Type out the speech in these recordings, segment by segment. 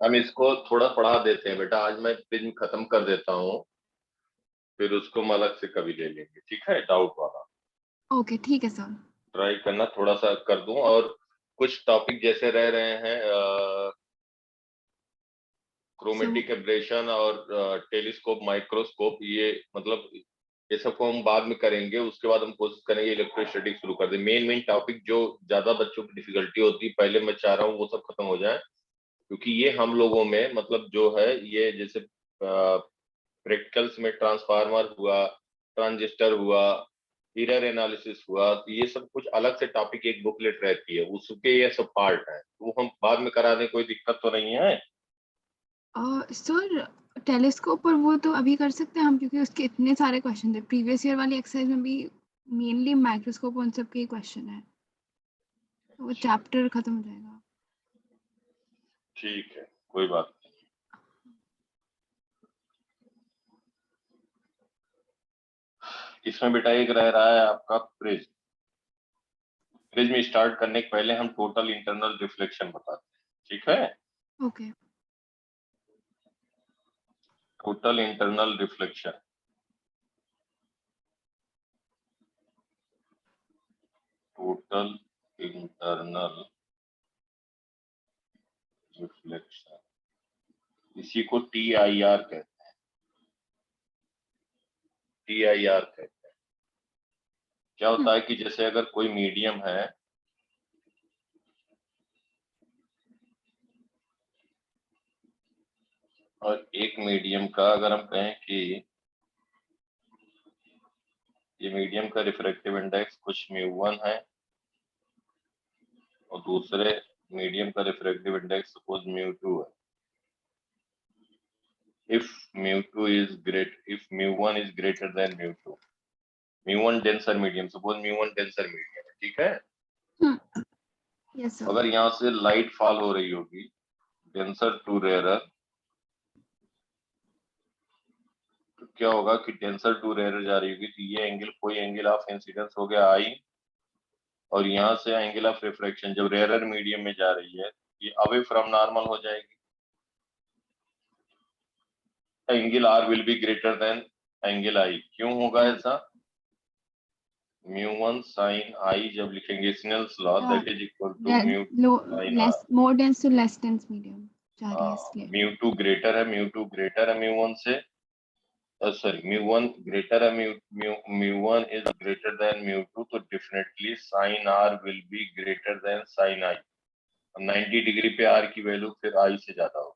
हम इसको थोड़ा पढ़ा देते हैं बेटा, आज मैं प्रिज्म खत्म कर देता हूँ, फिर उसको हम अलग से कभी ले लेंगे, ठीक है, डाउट वाला। ओके ठीक है सर। ट्राई करना थोड़ा सा कर दूं, और कुछ टॉपिक जैसे रह रहे हैं क्रोमेटिक एब्रेशन और टेलीस्कोप माइक्रोस्कोप, ये मतलब ये सबको हम बाद में करेंगे। उसके बाद हम कोशिश करेंगे इलेक्ट्रोस्टैटिक शुरू कर दें। मेन मेन टॉपिक जो ज्यादा बच्चों की डिफिकल्टी होती है पहले मैं चाह रहा हूँ वो सब खत्म हो जाए, क्योंकि ये हम लोगों में मतलब जो है ये जैसे प्रैक्टिकल्स में ट्रांसफार्मर हुआ, ट्रांजिस्टर हुआ, एरर एनालिसिस हुआ, तो ये सब कुछ अलग से टॉपिक एक बुकलेट रहती है, उसके ये सब पार्ट है, वो हम बाद में करा दें, कोई दिक्कत तो नहीं है। सर टेलीस्कोप और वो तो अभी कर सकते हैं हम, क्योंकि उसके इतने सारे क्वेश्चन थे प्रीवियस ईयर वाली एक्सरसाइज में भी, मेनली माइक्रोस्कोप उन सब के क्वेश्चन है, तो वो चैप्टर खत्म हो जाएगा। ठीक है, कोई बात नहीं। इसमें बेटा एक रह रहा है आपका प्रिज्म। प्रिज्म स्टार्ट करने के पहले हम टोटल इंटरनल रिफ्लेक्शन बताते हैं, ठीक है। Okay. Total internal reflection, total internal reflection, इसी को TIR कहते हैं, TIR कहते हैं। क्या होता है कि जैसे अगर कोई मीडियम है, और एक मीडियम का अगर हम कहें कि ये मीडियम का रिफ्रैक्टिव इंडेक्स कुछ μ1 है, और दूसरे मीडियम का रिफ्रैक्टिव इंडेक्स सपोज μ2 है। if μ1 is greater than μ2, μ1 denser medium, suppose μ1 denser medium है, ठीक है। Yes sir. अगर यहाँ से लाइट फॉल हो रही होगी डेंसर टू रेयरर, तो क्या होगा कि डेंसर टू रेयरर जा रही होगी, तो ये एंगल, कोई एंगल ऑफ इंसिडेंस हो गया I, और यहाँ से एंगल ऑफ रिफ्रैक्शन जब रेयरर मीडियम में जा रही है ये अवे फ्रॉम नॉर्मल हो जाएगी। Angle R will be greater than angle I। क्यों होगा ऐसा? μ1 sin I जब लिखेंगे Snell's law, that is equal to μ2 sin R। More dense to less dense medium जा रही है इसलिए। μ2 ग्रेटर है, μ2 ग्रेटर है μ1 से, सॉरी μ1 ग्रेटर है, μ1 इज ग्रेटर देन μ2, तो definitely sin R will be greater then sin I। 90 degree पे R की वैल्यू फिर I से ज्यादा हो,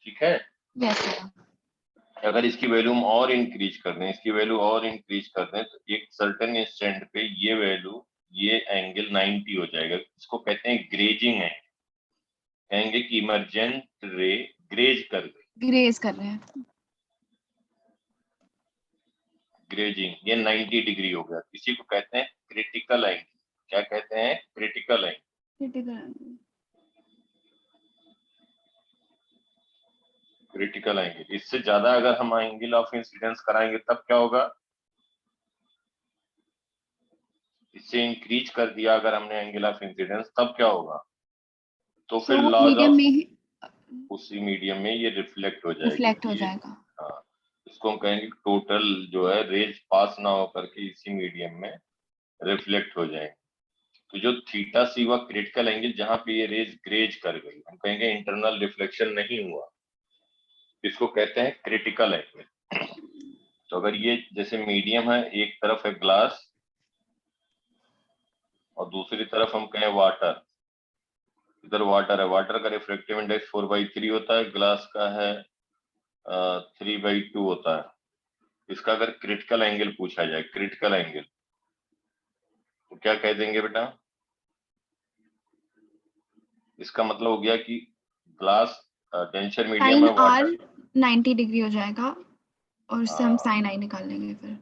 ठीक है। Yes sir. अगर इसकी वैल्यू हम और इंक्रीज कर दें, इसकी वैल्यू और इंक्रीज कर दें, तो एक सर्टेन इंस्टेंट पे ये वैल्यू, ये एंगल 90 हो जाएगा। इसको कहते हैं ग्रेजिंग एंगल। कहेंगे कि इमरजेंट रे ग्रेज कर गई, ग्रेज कर रहे हैं। ग्रेजिंग, ये 90 डिग्री हो गया, इसी को कहते हैं क्रिटिकल एंगल। क्या कहते हैं? Critical angle. Critical angle. इससे ज्यादा अगर हम एंगल ऑफ इंसिडेंस कराएंगे तब क्या होगा? इससे इंक्रीज कर दिया अगर हमने एंगल ऑफ इंसिडेंस, तब क्या होगा? तो फिर लॉज मीडियम ऑफ में उसी मीडियम में ये रिफ्लेक्ट हो जाएगी। रिफ्लेक्ट हो जाएगा। हाँ, इसको हम कहेंगे टोटल जो है रेज पास ना होकर के इसी मीडियम में रिफ्लेक्ट हो जाएंगे। तो जो थीटा सी हुआ क्रिटिकल एंगल, जहां पे ये रेज ग्रेज कर गई, हम कहेंगे इंटरनल रिफ्लेक्शन नहीं हुआ, इसको कहते हैं क्रिटिकल एंगल। तो अगर ये जैसे मीडियम है, एक तरफ है ग्लास और दूसरी तरफ हम कहें वाटर, इधर वाटर है, वाटर का रिफ्रैक्टिव इंडेक्स 4/3 होता है, ग्लास का है 3/2 होता है। इसका अगर क्रिटिकल एंगल पूछा जाए, क्रिटिकल एंगल, तो क्या कह देंगे बेटा? इसका मतलब हो गया कि ग्लास डेंसर मीडियम है, वाटर 90 डिग्री हो जाएगा, और उससे हम साइन आई निकाल लेंगे फिर।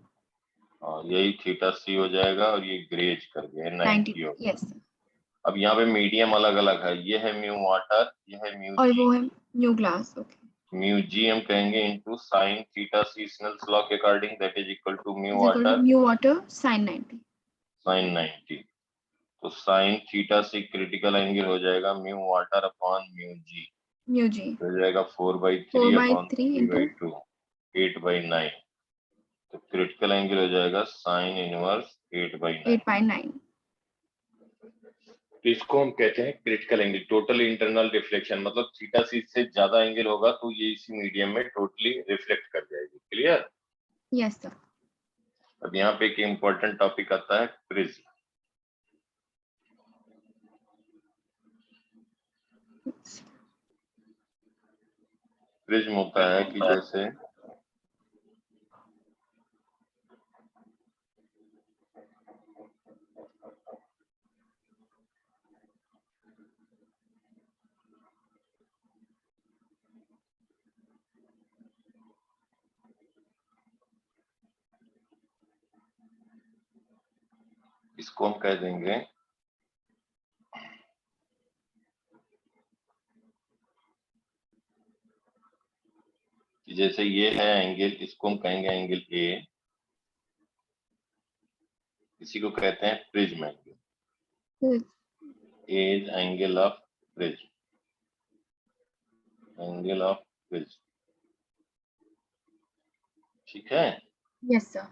यही थीटा सी हो जाएगा, और ये ग्रेज कर गया 90 हो गया। यस। अब यहाँ पे मीडियम अलग अलग है, ये है म्यू वाटर, ये है म्यू और जी। वो है new glass. Okay. Mu g हम कहेंगे into sine theta C, Snell's law के according, that is equal to mu water new water sine 90। Sine 90। तो sine theta C critical angle हो जाएगा mu water upon mu g. Mu g हो जाएगा 4/3 upon 3/2, 8/9। तो critical angle हो जाएगा sine inverse 8/9। 8/9। तो इसको हम कहते हैं critical angle, total internal reflection. मतलब थीटा सी से ज्यादा एंगल होगा तो ये इसी मीडियम में टोटली रिफ्लेक्ट कर जाएगी। क्लियर? Yes sir. अब यहाँ पे एक इम्पोर्टेंट टॉपिक आता है प्रिज्म। प्रिज्म होता है कि जैसे इसको हम कह देंगे कि जैसे ये है एंगल, इसको हम कहेंगे एंगल ए, इसी को कहते हैं prism angle. A is angle of prism, angle of prism. ठीक है? Yes sir.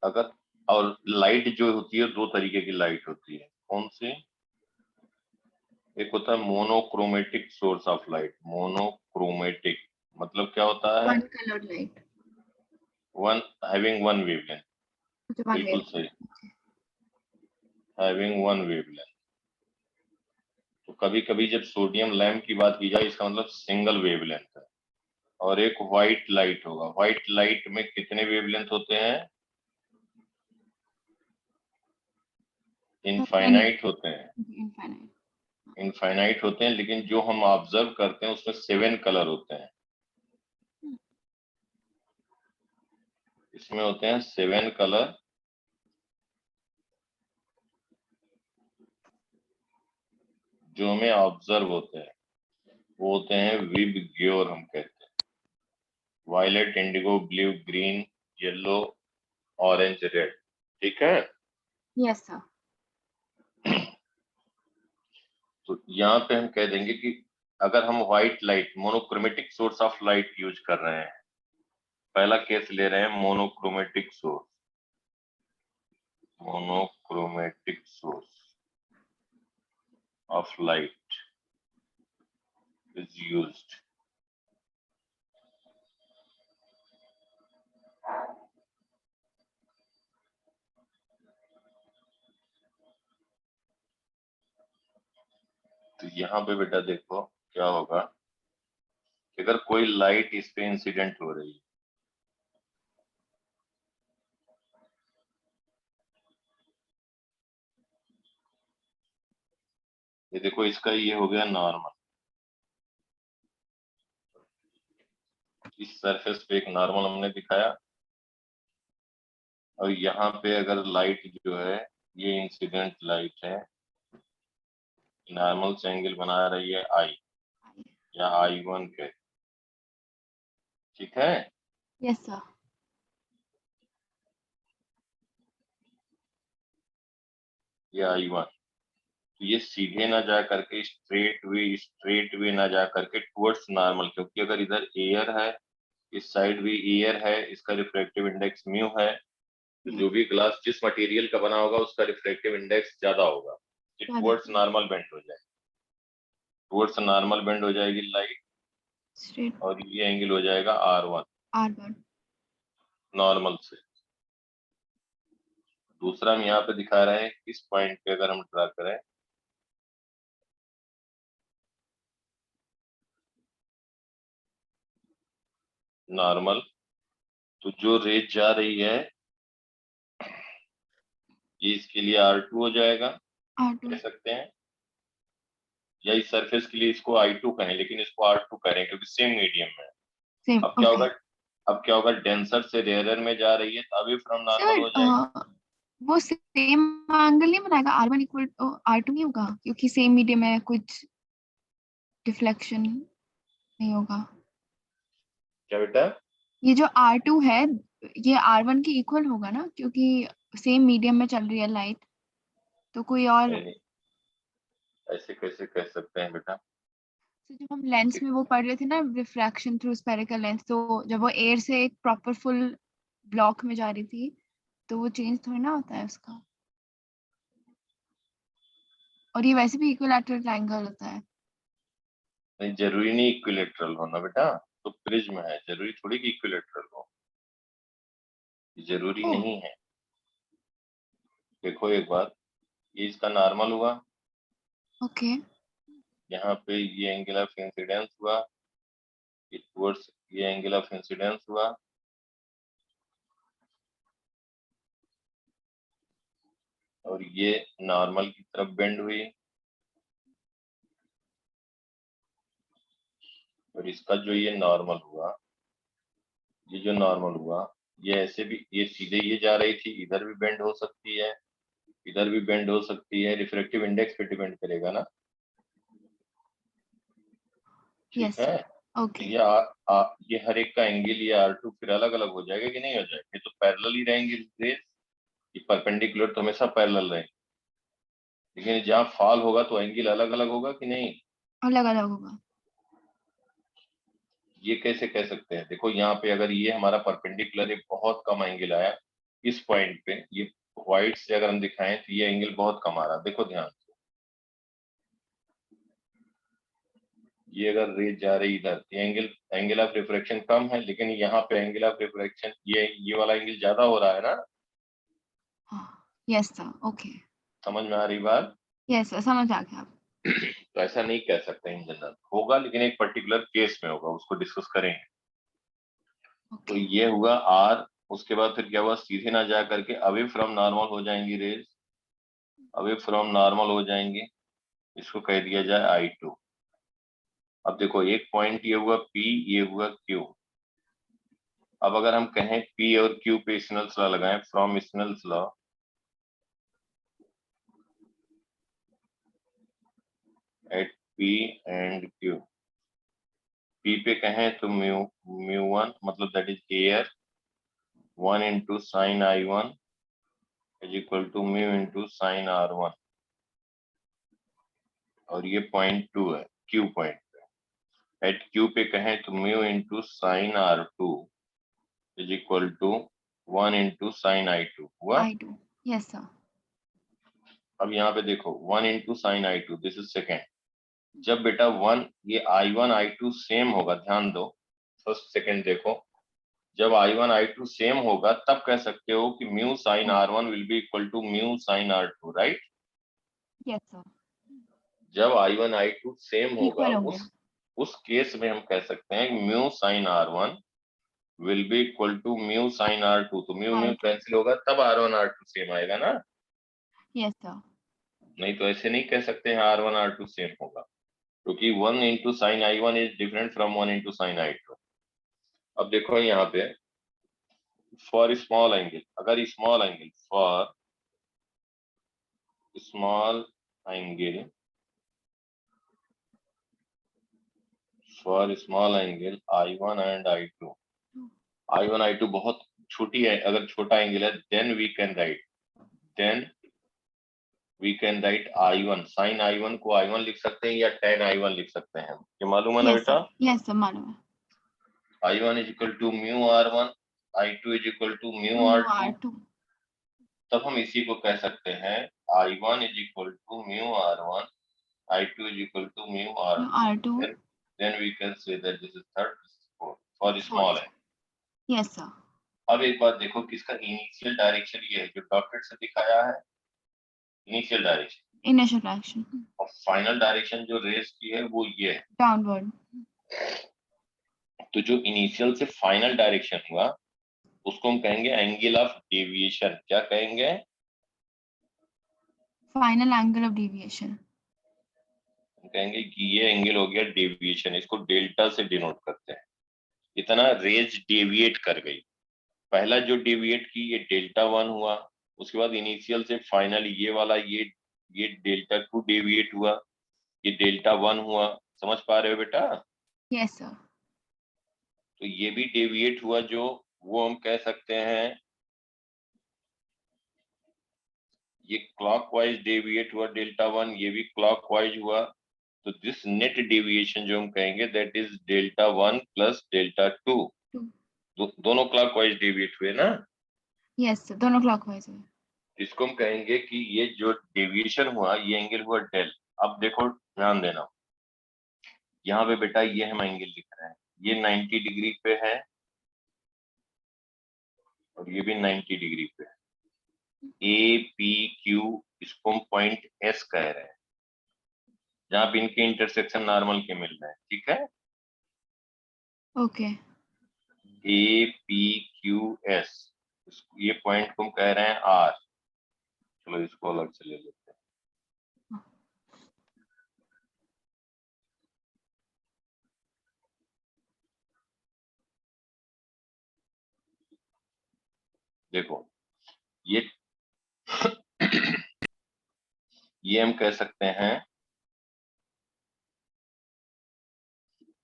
अगर और लाइट जो होती है दो तरीके की लाइट होती है। कौन सी? एक होता है monochromatic source of light. Monochromatic मतलब क्या होता है? One coloured light. One having one wavelength. बिल्कुल सही, हैविंग वन वेवलेंथ। तो कभी कभी जब सोडियम लैंप की बात की जाए इसका मतलब सिंगल वेवलेंथ है। और एक व्हाइट लाइट होगा। व्हाइट लाइट में कितने वेवलेंथ होते हैं? इनफाइनाइट होते हैं। इनफाइनाइट होते हैं, लेकिन जो हम ऑब्जर्व करते हैं उसमें 7 कलर होते हैं। इसमें होते हैं 7 कलर, जो हमें ऑब्जर्व होते हैं वो होते हैं विबग्योर, हम कहते हैं। Violet, indigo, blue, green, yellow, orange, red. ठीक है? Yes sir. तो यहाँ पे हम कह देंगे कि अगर हम white light, monochromatic source of light use कर रहे हैं, पहला केस ले रहे हैं monochromatic source. Monochromatic source of light is used. तो यहाँ पे बेटा देखो क्या होगा, अगर कोई लाइट इस पे इंसिडेंट हो रही है, ये देखो इसका ये हो गया नॉर्मल। इस सरफेस पे एक नॉर्मल हमने दिखाया, और यहाँ पे अगर लाइट जो है ये इंसिडेंट लाइट है, नॉर्मल से एंगल बना रही है आई, या I1 के। ठीक है? Yes sir. ये I1, तो ये सीधे ना जा करके स्ट्रेट वे ना जा करके टुवर्ड्स नॉर्मल, क्योंकि अगर इधर एयर है, इस साइड भी एयर है, इसका रिफ्रैक्टिव इंडेक्स म्यू है, तो जो भी ग्लास जिस मटेरियल का बना होगा उसका रिफ्रैक्टिव इंडेक्स ज्यादा होगा, टुवर्ड्स नॉर्मल बेंड हो जाएगा। टुवर्ड्स नॉर्मल बेंड हो जाएगी लाइट, स्ट्रेट और ये एंगल हो जाएगा R1 R1 नॉर्मल से। दूसरा हम यहाँ पे दिखा रहे हैं, इस पॉइंट पे अगर हम ड्रा करें नॉर्मल, तो जो रेज जा रही है ये इसके लिए R2 हो जाएगा, R2 कह सकते हैं। या इस सरफेस के लिए इसको I2 कहें, लेकिन इसको R2 करें क्योंकि सेम मीडियम में है। सेम। अब क्या ओके होगा, अब क्या होगा, डेंसर से रेयरर में जा रही है तो अभी फ्रॉम नॉर्मल सर। हो जाएगी। वो सेम एंगल नहीं बनाएगा, R1 इक्वल R2 नहीं होगा क्योंकि सेम मीडियम है, कुछ डिफ्लेक्शन नहीं होगा। क्या बेटा? ये जो R2 है ये R1 के इक्वल होगा ना, क्योंकि सेम मीडियम में चल रही है लाइट, तो कोई और नहीं नहीं, ऐसे कैसे कह सकते हैं बेटा? तो जब हम लेंस में वो पढ़ रहे थे ना, रिफ्रैक्शन थ्रू स्फेरिकल लेंस, तो जब वो एयर से एक प्रॉपर फुल ब्लॉक में जा रही थी, तो वो चेंज थोड़ी ना होता है उसका। और ये वैसे भी इक्विलैटरल ट्रायंगल होता है। नहीं, जरूरी नहीं इक्विलेटरल होना बेटा, तो प्रिज्म है, जरूरी थोड़ी कि इक्विलेटरल हो, जरूरी ओह, नहीं है। देखो एक बार, ये इसका नॉर्मल हुआ, ओके। यहाँ पे ये एंगल ऑफ इंसिडेंस हुआ, टुवर्ड्स ये एंगल ऑफ इंसिडेंस हुआ, और ये नॉर्मल की तरफ बेंड हुई, और इसका जो ये नॉर्मल हुआ, ये जो नॉर्मल हुआ, ये ऐसे भी, ये सीधे ये जा रही थी, इधर भी बेंड हो सकती है, इधर भी बेंड हो सकती है, रिफ्रैक्टिव इंडेक्स पे डिपेंड करेगा ना। ठीक यस, है, ओके। ये ये हर एक का एंगल, ये R2 फिर अलग अलग हो जाएगा कि नहीं हो जाएगा? ये तो पैरेलल ही रहेंगे रेज, ये परपेंडिकुलर तो हमेशा पैरेलल रहेंगे, लेकिन जहाँ फॉल होगा तो एंगल अलग अलग होगा कि नहीं? अलग अलग होगा। ये कैसे कह सकते हैं? देखो यहाँ पे अगर ये हमारा परपेंडिकुलर एक बहुत कम एंगल आया इस पॉइंट पे, ये व्हाइट से अगर हम दिखाएं तो ये एंगल बहुत कम आ रहा, देखो ध्यान से, ये अगर रेज जा रही इधर, ये एंगल ऑफ रिफ्रैक्शन कम है, लेकिन यहाँ पे एंगल ऑफ रिफ्रैक्शन ये वाला एंगल ज्यादा हो रहा है ना। हाँ, यस सर, ओके। समझ में आ रही बात? यस सर, समझ आ गया। तो ऐसा नहीं कह सकते इन जनरल, होगा लेकिन एक पर्टिकुलर केस में होगा, उसको डिस्कस करेंगे। तो ओके, ये हुआ आर, उसके बाद फिर क्या हुआ, सीधे ना जा करके अवे फ्रॉम नॉर्मल हो जाएंगी रेज, अवे फ्रॉम नॉर्मल हो जाएंगी, इसको कह दिया जाए I2। अब देखो एक पॉइंट ये हुआ P, ये हुआ Q। अब अगर हम कहें P और Q पे स्नेल्स लॉ लगाएं, from Snell's law at P and Q, P पे कहें तो म्यू 1 मतलब that is air, 1 into sine I1 is equal to mu into sine R1, और ये पॉइंट 2 है Q पॉइंट पे। एट Q पे कहें तो mu into sine R2 is equal to 1 into sine I2 हुआ। I2, yes sir. अब यहाँ पे देखो 1 into sine I2, this is second. जब बेटा 1, ये I1 I2 सेम होगा, ध्यान दो, फर्स्ट सेकेंड देखो, जब I1 I2 सेम होगा तब कह सकते हो कि mu sine R1 will be equal to mu sine R2, right? Yes sir, जब I1 I2 सेम होगा, इक्वल होंगे। उस केस में हम कह सकते हैं mu sine R1 will be equal to mu sine R2, तो म्यू म्यू R2, कैंसिल होगा, तब R1 R2 सेम आएगा ना। Yes sir. नहीं तो ऐसे नहीं कह सकते हैं R1 R2 सेम होगा, क्योंकि 1 into sine I1 is different from 1 into sine I2। अब देखो यहाँ पे फॉर स्मॉल एंगल, अगर small angle, for small angle, for small angle I1 and I2, I1 I2 बहुत छोटी है, अगर छोटा एंगल है, then we can write, then we can write I1, sine I1 को I1 लिख सकते हैं या tan I1 लिख सकते हैं, ये मालूम है ना यस बेटा? सर, यस सर, मालूम है। I1 is equal to mu R1, I2 is equal to mu mu R2, R2, तब हम इसी को कह सकते हैं I1 is equal to mu R1, I2 is equal to mu mu R2. R2, Then we can say that this is third, this is fourth for small fourth, n. Yes sir. अब एक बात देखो कि इसका initial direction ये है जो dotted से दिखाया है, इनिशियल डायरेक्शन, इनिशियल डायरेक्शन, और फाइनल डायरेक्शन जो रेस की है वो ये है। डाउनवर्ड। तो जो इनिशियल से फाइनल डायरेक्शन हुआ उसको हम कहेंगे एंगल ऑफ डेविएशन। क्या कहेंगे? Final angle of deviation. हम कहेंगे कि ये एंगल हो गया डेविएशन, इसको डेल्टा से डिनोट करते हैं। इतना रेज डेविएट कर गई, पहला जो डेविएट की ये डेल्टा 1 हुआ, उसके बाद इनिशियल से फाइनल ये वाला ये डेल्टा 2 डेविएट हुआ, ये डेल्टा 1 हुआ। समझ पा रहे हो बेटा? Yes sir. तो ये भी डेविएट हुआ, जो वो हम कह सकते हैं ये क्लॉकवाइज डेविएट हुआ डेल्टा 1, ये भी क्लॉकवाइज हुआ, तो दिस नेट डेविएशन जो हम कहेंगे that is delta 1 plus delta 2। दोनों क्लॉकवाइज डेविएट हुए ना? यस, दोनों क्लॉकवाइज है। इसको हम कहेंगे कि ये जो डेविएशन हुआ ये एंगल हुआ डेल। अब देखो ध्यान देना, यहाँ पे बेटा ये हम एंगल लिख रहे हैं, ये 90 डिग्री पे है और ये भी 90 डिग्री पे है। ए पी क्यू, इसको हम पॉइंट एस कह रहे हैं, जहाँ पे इनके इंटरसेक्शन नॉर्मल के मिल रहे हैं, ठीक है? Okay. A P Q S, ये पॉइंट को हम कह रहे हैं आर। चलो इसको अलग से ले लेते हैं। देखो ये ये हम कह सकते हैं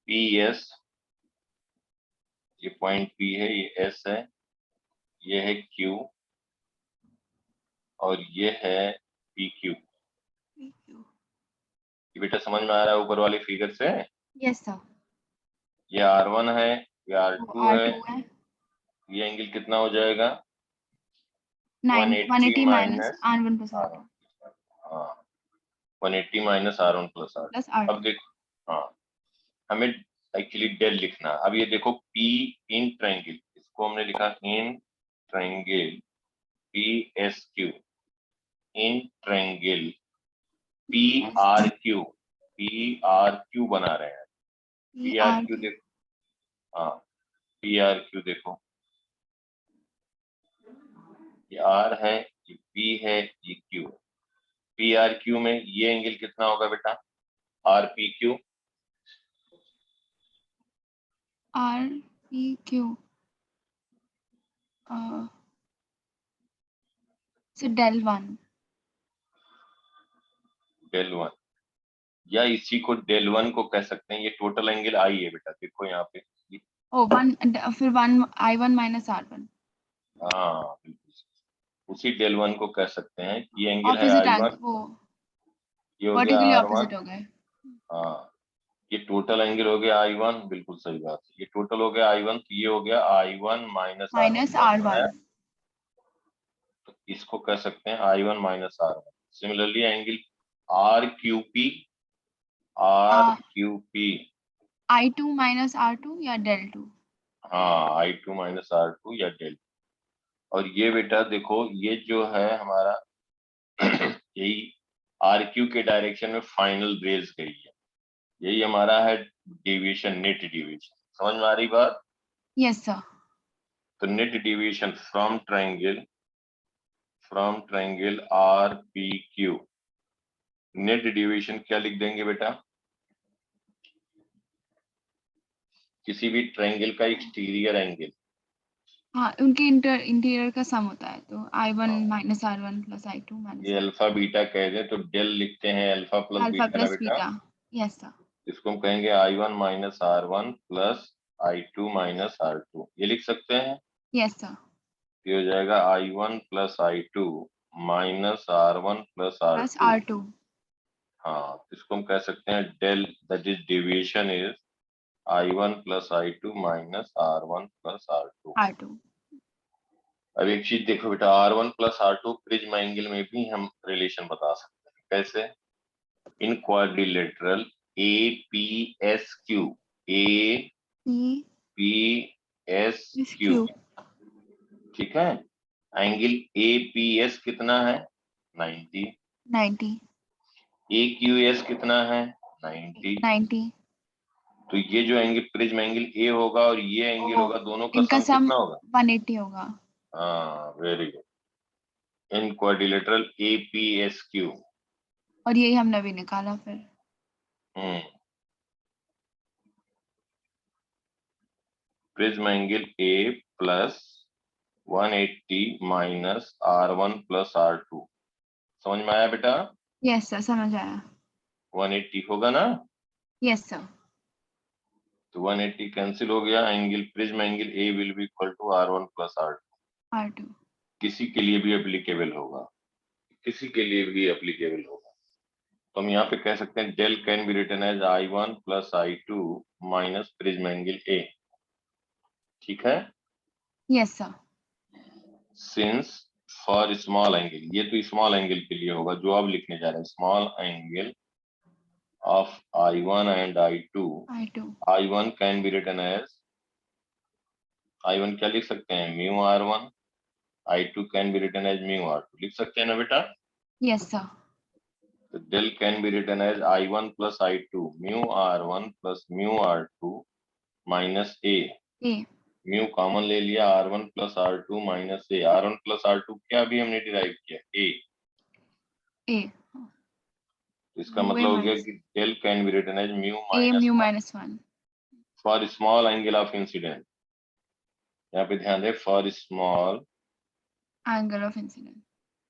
पी एस, ये पॉइंट पी है, ये एस है, ये है क्यू और ये है पी क्यू। ये बेटा समझ में आ रहा है ऊपर वाली फिगर से? Yes sir. ये R1 है, ये R2 है, R2 है। ये एंगल कितना हो जाएगा? 180 माइनस R1 प्लस R2 हाँ 180 minus R1 plus R2 plus अब R2। देखो, हाँ हमें एक्चुअली डेल लिखना। अब ये देखो P इन ट्रायंगल, इसको हमने लिखा in triangle P S Q, in triangle P R Q बना रहे हैं। पी आर क्यू देखो, हाँ पी आर क्यू देखो, ये आर है, ये पी है, ये क्यू। पी आर क्यू में ये एंगल कितना होगा बेटा? R P Q, R P Q so del 1 del 1, या इसी को डेल 1 को कह सकते हैं। ये टोटल एंगल आई है बेटा, देखो यहाँ पे। ओ 1 फिर 1 I1 माइनस R1 हाँ बिल्कुल, उसी डेल 1 को कह सकते हैं। ये एंगल है ऑपोजिट I1, वो ये हो गया वर्टिकली R1। ऑपोजिट हो गए। हाँ ये टोटल एंगल हो गया I1, बिल्कुल सही बात है। ये टोटल हो गया I1, तो ये हो गया I1 माइनस माइनस R1 तो इसको कह सकते हैं I1 minus R1। Similarly angle RQP, I2 minus R2 या del 2। हाँ I2 माइनस R2 या डेल। और ये बेटा देखो, ये जो है हमारा यही RQ के डायरेक्शन में फाइनल रेज गई है, यही हमारा है डेविएशन, नेट डेविएशन। समझ में आ रही बात? Yes sir. तो net deviation from triangle RPQ, net deviation क्या लिख देंगे बेटा? किसी भी ट्रायंगल का एक्सटीरियर एंगल, हाँ उनके इंटीरियर का सम होता है, तो I1 minus R1 plus I2 minus ये अल्फा बीटा कह दें तो डेल लिखते हैं अल्फा प्लस अल्फा बीटा ना प्लस बेटा। बीटा। Yes sir. इसको हम कहेंगे I1 minus R1 plus I2 minus R2, ये लिख सकते हैं। Yes sir. ये हो जाएगा I1 plus I2 minus R1 plus plus R2। R2। हाँ इसको हम कह सकते हैं del, that is deviation is I1 plus I2 minus R1 plus R2। अब एक चीज देखो बेटा, R1 plus R2 prism angle में भी हम रिलेशन बता सकते हैं। कैसे? इन क्वाड्रिलेटरल APSQ, APSQ, ठीक है? एंगल APS कितना है? 90। AQS कितना है? 90। तो ये जो एंगल प्रिज्म एंगल A होगा और ये एंगल होगा, दोनों का इनका सम सम कितना होगा? 180 होगा। हाँ वेरी गुड, इन क्वाड्रिलेटरल APSQ। और यही हमने भी निकाला फिर। Prism angle A plus 180 minus R1 plus R2। समझ में आया बेटा? यस सर, समझ आया। 180 होगा ना? Yes sir. तो 180 कैंसिल हो गया, angle prism angle A will be equal to R1 plus R2। किसी के लिए भी एप्लीकेबल होगा, किसी के लिए भी एप्लीकेबल होगा। तो हम यहाँ पे कह सकते हैं del can be written as I1 plus I2 minus prism angle A। ठीक है, yes sir. Since for small angle, ये तो स्मॉल एंगल के लिए होगा जो आप लिखने जा रहे हैं, small angle of I1 and I2, I2 I1 can be written as, I1 क्या लिख सकते हैं, mu R1, I2 can be written as mu R2, लिख सकते हैं ना बेटा। Yes sir. तो del can be written as I1 plus I2 mu R1 plus mu R2 minus A। A mu common ले लिया, R1 plus R2 minus A। R1 plus R2 क्या भी हमने डिराइव किया, A। ए तो इसका म्यू ए मतलब हो गया माइनस कि del can be written as mu A minus mu 1 minus 1 for small angle of incident. यहाँ पे ध्यान दे, for small angle of incident.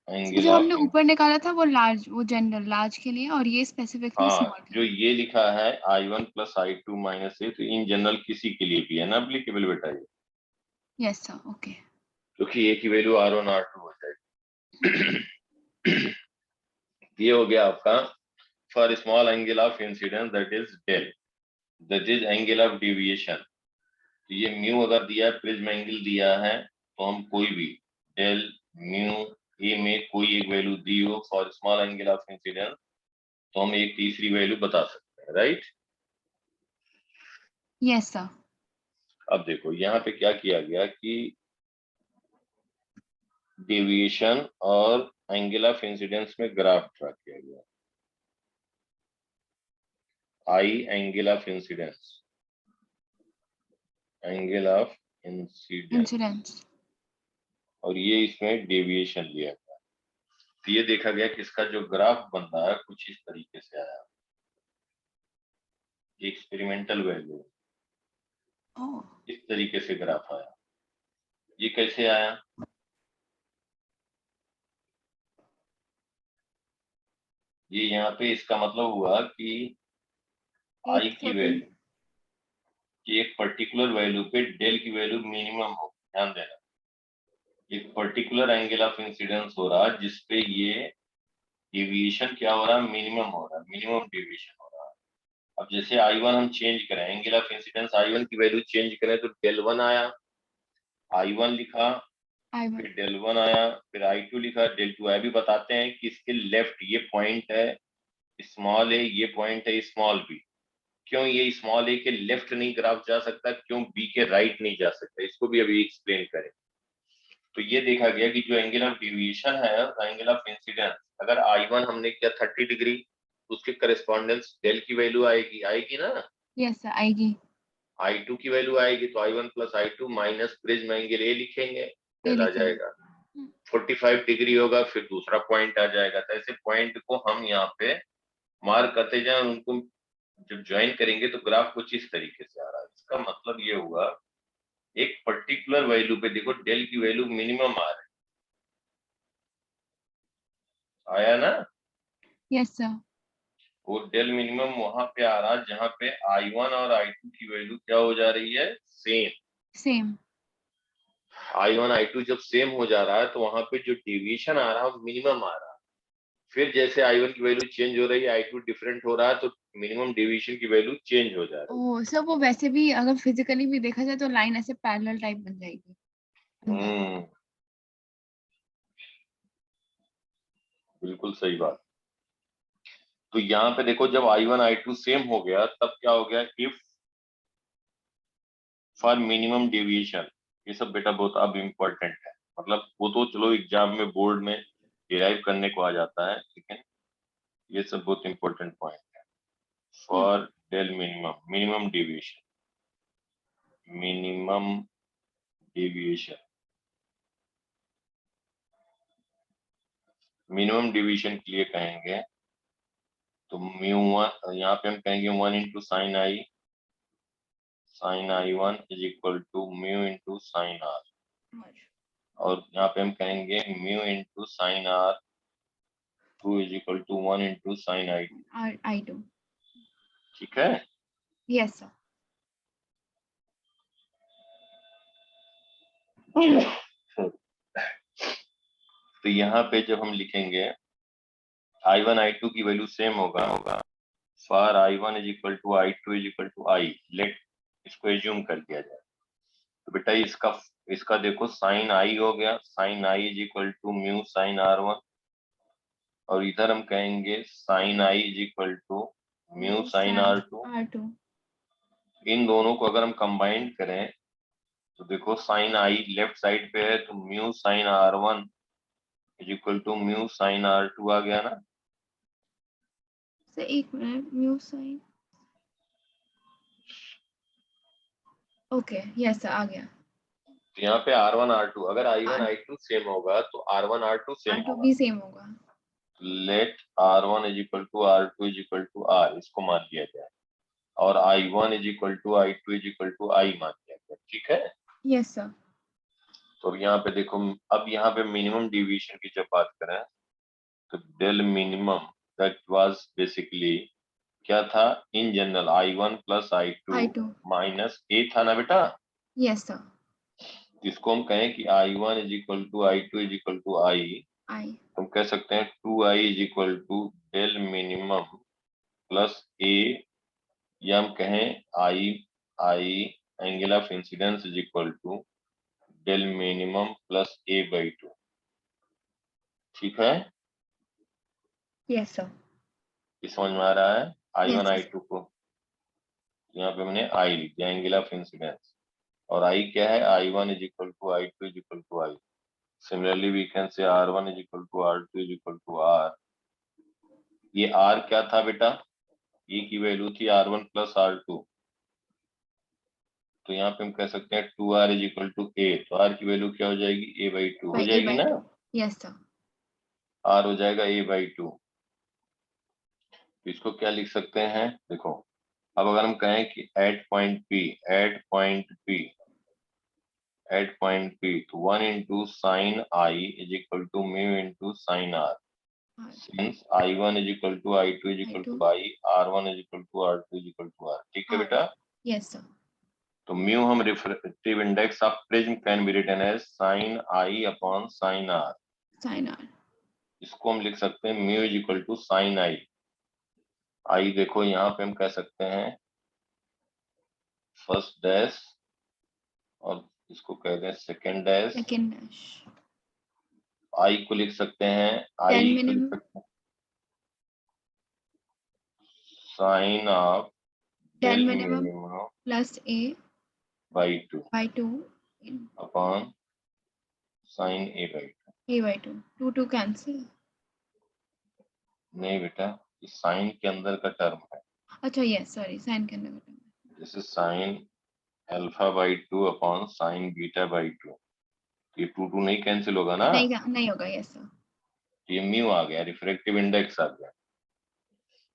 Angle जो ऑफ, हमने ऊपर निकाला था वो लार्ज, वो जनरल लार्ज के लिए, और ये स्पेसिफिकली हाँ स्मॉल के जो लिए। ये लिखा है I1 plus I2 minus A, तो इन जनरल किसी के लिए भी है ना एप्लीकेबल बेटा ये, यस सर। ओके। क्योंकि A की वैल्यू R1 R2 हो जाएगी। ये हो गया आपका for small angle of incidence that is del, that is angle of deviation. तो ये म्यू अगर दिया है, प्रिज्म एंगल दिया है, तो हम कोई भी डेल म्यू ए में कोई एक वैल्यू दी हो for small angle of incidence, तो हम एक तीसरी वैल्यू बता सकते हैं, राइट। Yes sir. अब देखो यहाँ पे क्या किया गया कि डेविएशन और एंगल ऑफ इंसिडेंस में ग्राफ ड्रा किया गया। I angle of incidence, angle of incidence, और ये इसमें डेविएशन लिया गया। तो ये देखा गया कि इसका जो ग्राफ बन रहा है कुछ इस तरीके से आया, एक्सपेरिमेंटल वैल्यू इस तरीके से ग्राफ आया। ये कैसे आया, ये यहाँ पे इसका मतलब हुआ कि आई की वैल्यू कि एक पर्टिकुलर वैल्यू पे डेल की वैल्यू मिनिमम हो, ध्यान देना, एक पर्टिकुलर एंगल ऑफ इंसिडेंस हो रहा है जिसपे ये डेविएशन क्या हो रहा है, मिनिमम हो रहा है, मिनिमम डेविएशन हो रहा है। अब जैसे I1 हम चेंज करें, एंगल ऑफ इंसिडेंस I1 की वैल्यू चेंज करें तो डेल 1 आया, I1 लिखा, फिर डेल 1 आया, फिर I2 लिखा, डेल 2 आया। भी बताते हैं कि इसके लेफ्ट ये पॉइंट है स्मॉल ए, ये पॉइंट है स्मॉल बी, क्यों ये स्मॉल ए के लेफ्ट नहीं ग्राफ जा सकता, क्यों बी के राइट नहीं जा सकता, इसको भी अभी एक्सप्लेन करें। तो ये देखा गया कि जो एंगल ऑफ डेविएशन है, एंगल ऑफ इंसिडेंस, अगर I1 हमने किया 30 डिग्री, तो उसके करस्पॉन्डेंस डेल की वैल्यू आएगी, आएगी ना। यस सर आएगी। I2 की वैल्यू आएगी, तो I1 plus I2 minus prism angle A लिखेंगे, डेल आ जाएगा। 45 डिग्री होगा, फिर दूसरा पॉइंट आ जाएगा। तो ऐसे पॉइंट को हम यहाँ पे मार्क करते जाए, उनको जब ज्वाइन करेंगे तो ग्राफ कुछ इस तरीके से आ रहा है। इसका मतलब ये हुआ एक पर्टिकुलर वैल्यू पे देखो डेल की वैल्यू मिनिमम आ रही, आया ना। Yes sir. वो डेल मिनिमम वहां पे आ रहा जहां पे I1 और I2 की वैल्यू क्या हो जा रही है, सेम। सेम। I1 I2 जब सेम हो जा रहा है तो वहां पे जो डेविएशन आ रहा है मिनिमम आ रहा है। फिर जैसे I1 की वैल्यू चेंज हो रही है, I2 डिफरेंट हो रहा है, तो मिनिमम डेविएशन की वैल्यू चेंज हो जा रही ओ सर वो वैसे भी अगर फिजिकली भी देखा जाए तो लाइन ऐसे पैरेलल टाइप बन जाएगी। है। बिल्कुल सही बात। तो यहाँ पे देखो जब I1 I2 सेम हो गया तब क्या हो गया, इफ फॉर मिनिमम डेविएशन, ये सब बेटा बहुत अब इम्पोर्टेंट है, मतलब वो तो चलो एग्जाम में बोर्ड में डिराइव करने को आ जाता है, लेकिन ये सब बहुत इम्पोर्टेंट पॉइंट है। For del minimum, minimum deviation, minimum deviation, minimum deviation के लिए कहेंगे तो म्यू वन, यहाँ पे हम कहेंगे 1 into sine I, sine I1 is equal to mu into sine R, और यहाँ पे हम कहेंगे mu into sine R2 is equal to 1 into sine I2। ठीक है। Yes sir. तो यहाँ पे जब हम लिखेंगे I1 I2 की वैल्यू सेम होगा for I1 is equal to I2 is equal to I, let इसको एज्यूम कर दिया जाए। तो बेटा इसका देखो साइन I हो गया, sine I is equal to mu sine R1, और इधर हम कहेंगे sine I is equal to mu sine R2। इन दोनों को अगर हम कंबाइन करें तो देखो साइन I लेफ्ट साइड पे है, तो mu sine R1 is equal to mu sine R2 आ गया ना। सर एक minute, mu sine, okay yes sir आ गया। तो यहाँ पे R1 R2, अगर I1 I2 सेम होगा तो R1 R2 सेम R2 होगा। भी सेम होगा। Let R1 is equal to R2 is equal to R, इसको मान लिया जाए, और I1 is equal to I2 is equal to I मान लिया जाए। ठीक है, यस सर। तो यहाँ पे देखो, अब यहाँ पे मिनिमम डिवीजन की जब बात करें तो del minimum that was basically क्या था, in general I1 plus I2 minus A था ना बेटा। Yes sir. इसको हम कहें कि I1 is equal to I2 is equal to I, हम कह सकते हैं 2I is equal to del minimum plus A, या हम कहें I angle of incidence is equal to del minimum plus A/2। ठीक है, यस सर। ये समझ में आ रहा है। I1 Yes. I2 को यहाँ पे हमने I लिख दिया, एंगल ऑफ इंसिडेंस, और I क्या है, I1 is equal to I2 is equal to I। Similarly we can say R1 is equal to R2 is equal to R। ये R क्या था बेटा, ये की वैल्यू थी R1 प्लस R2, तो यहाँ पे हम कह सकते हैं 2R is equal to A, तो R की वैल्यू क्या हो जाएगी, A/2 हो जाएगी ना। Yes sir. R हो जाएगा A/2। तो इसको क्या लिख सकते हैं, देखो अब अगर हम कहें कि एट पॉइंट P, तो 1 into sine I is equal to mu into sine R, since I1 is equal to I2 is equal to I, R1 is equal to R2 is equal to R। ठीक है बेटा। Yes sir. तो mu हम refractive index of prism can be written as sine I upon sine R। इसको हम लिख सकते हैं mu is equal to sine I देखो यहाँ पे हम कह सकते हैं फर्स्ट डैश, और इसको कह दें सेकेंड डैश। I को लिख सकते हैं, I को लिख सकते हैं sine of del minimum plus by two A/2 upon sine A/2। 2 cancel. नहीं बेटा, ये साइन के अंदर का टर्म है। अच्छा यस सॉरी, साइन के अंदर का term. This is sine α/2 upon sine β/2। ये 2 नहीं कैंसिल होगा ना, नहीं होगा। Yes sir. ये म्यू आ गया, रिफ्रैक्टिव इंडेक्स आ गया।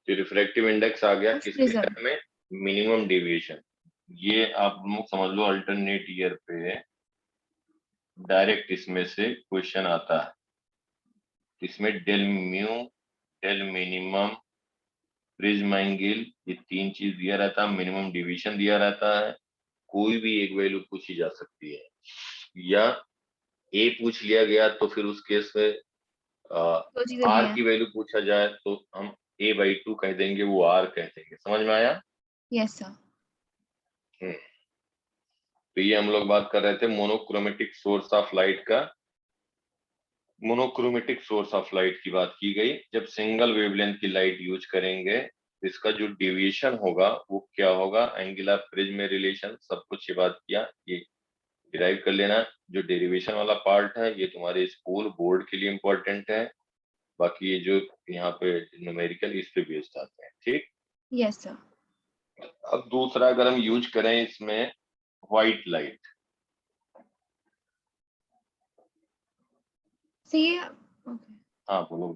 तो रिफ्रैक्टिव इंडेक्स आ गया किसके टर्म में, मिनिमम डेविएशन। ये आप लोग समझ लो अल्टरनेट ईयर पे डायरेक्ट इसमें से क्वेश्चन आता है। इसमें del mu, del minimum, prism angle, ये 3 चीज दिया रहता है, मिनिमम डिवीजन दिया रहता है, कोई भी एक वैल्यू पूछी जा सकती है, या ए पूछ लिया गया तो फिर उस केस में आर की वैल्यू पूछा जाए तो हम A/2 कह देंगे, वो आर कह देंगे। समझ में आया। Yes sir. तो ये हम लोग बात कर रहे थे मोनोक्रोमेटिक सोर्स ऑफ लाइट का। मोनोक्रोमेटिक सोर्स ऑफ लाइट की बात की गई। जब सिंगल वेवलेंथ की लाइट यूज करेंगे तो इसका जो डेविएशन होगा वो क्या होगा, एंगुलर प्रिज्म में रिलेशन, सब कुछ ये बात किया, ये डिराइव कर लेना। जो डेरिवेशन वाला पार्ट है ये तुम्हारे स्कूल बोर्ड के लिए इम्पोर्टेंट है, बाकी ये जो यहाँ पे न्यूमेरिकल इस पे बेस्ड आते हैं। ठीक, यस सर। अब दूसरा अगर हम यूज करें इसमें व्हाइट लाइट, हाँ बोलो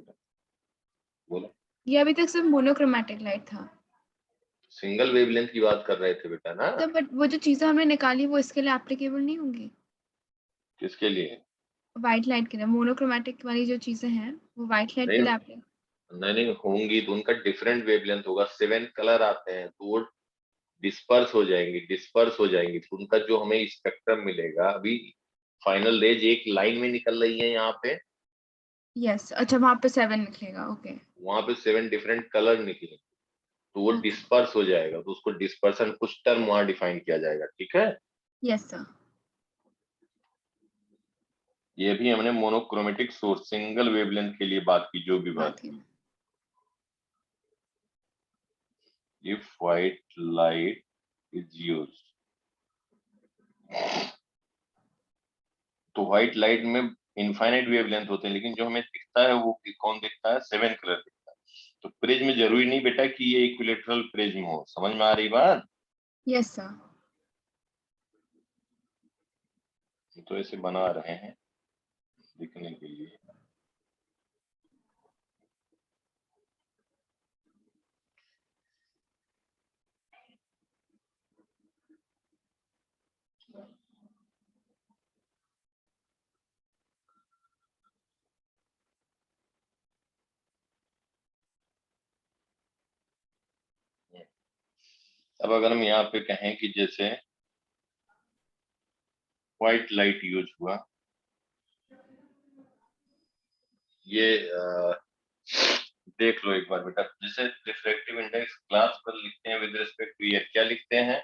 बोलो। ये अभी तक सिर्फ मोनोक्रोमैटिक लाइट था, सिंगल वेवलेंथ की बात कर रहे थे बेटा ना। तो बट वो जो चीजें हमने निकाली वो इसके लिए एप्लीकेबल नहीं होंगी। किसके लिए, व्हाइट लाइट के लिए। मोनोक्रोमैटिक वाली जो चीजें हैं वो व्हाइट लाइट के लिए एप्लीकेबल नहीं होंगी, तो उनका डिफरेंट वेवलेंथ होगा। 7 कलर आते हैं तो वो डिस्पर्स हो जाएंगी, तो उनका जो हमें स्पेक्ट्रम मिलेगा, अभी फाइनल रेज एक लाइन में निकल रही है यहाँ पे, यस, अच्छा वहाँ पे 7 निकलेगा, ओके। वहां पे 7 डिफरेंट कलर निकले तो वो ओके, डिस्पर्स हो जाएगा, तो उसको डिस्पर्सन कुछ टर्म वहां डिफाइन किया जाएगा, ठीक है। Yes sir. ये भी हमने मोनोक्रोमेटिक सोर्स सिंगल वेवलेंथ के लिए बात की, जो भी बात बात की। की। If white light is used, तो व्हाइट लाइट में इनफाइनाइट वेवलेंथ होते हैं, लेकिन जो हमें दिखता है वो कौन दिखता है, 7 कलर दिखता है। तो प्रिज्म जरूरी नहीं बेटा कि ये इक्विलेटरल प्रिज्म हो, समझ में आ रही बात। Yes sir. तो ऐसे बना रहे हैं दिखने के लिए। अब अगर हम यहाँ पे कहें कि जैसे व्हाइट लाइट यूज हुआ, ये देख लो एक बार बेटा, जैसे रिफ्रैक्टिव इंडेक्स ग्लास पर लिखते हैं विद रिस्पेक्ट टू ईयर, क्या लिखते हैं,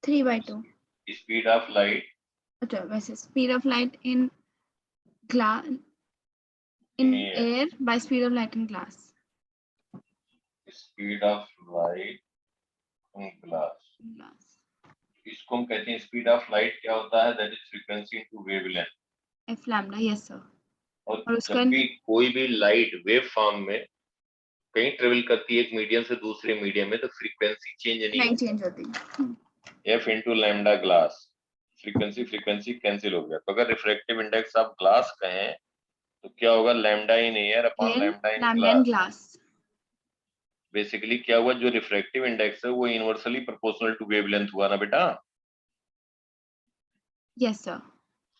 3/2। स्पीड ऑफ लाइट अच्छा वैसे speed of light in glass in in air by speed of light in glass. Speed of light in glass, glass इसको हम कहते हैं स्पीड ऑफ लाइट। क्या होता है, that is frequency into wavelength. F lambda, yes sir. और और जब उसका भी कोई भी लाइट वेव फॉर्म में कहीं ट्रेवल करती है एक मीडियम से दूसरे मीडियम में, तो फ्रीक्वेंसी चेंज नहीं नहीं होती। चेंज होती। F into lambda glass, frequency frequency cancel हो गया। तो अगर रिफ्रैक्टिव इंडेक्स आप ग्लास कहें तो क्या होगा, lambda in air upon in lambda in lambda in glass. Glass. Basically क्या हुआ, जो रिफ्रैक्टिव इंडेक्स है वो इनवर्सली प्रोपोर्शनल टू वेवलेंथ हुआ ना बेटा। Yes sir.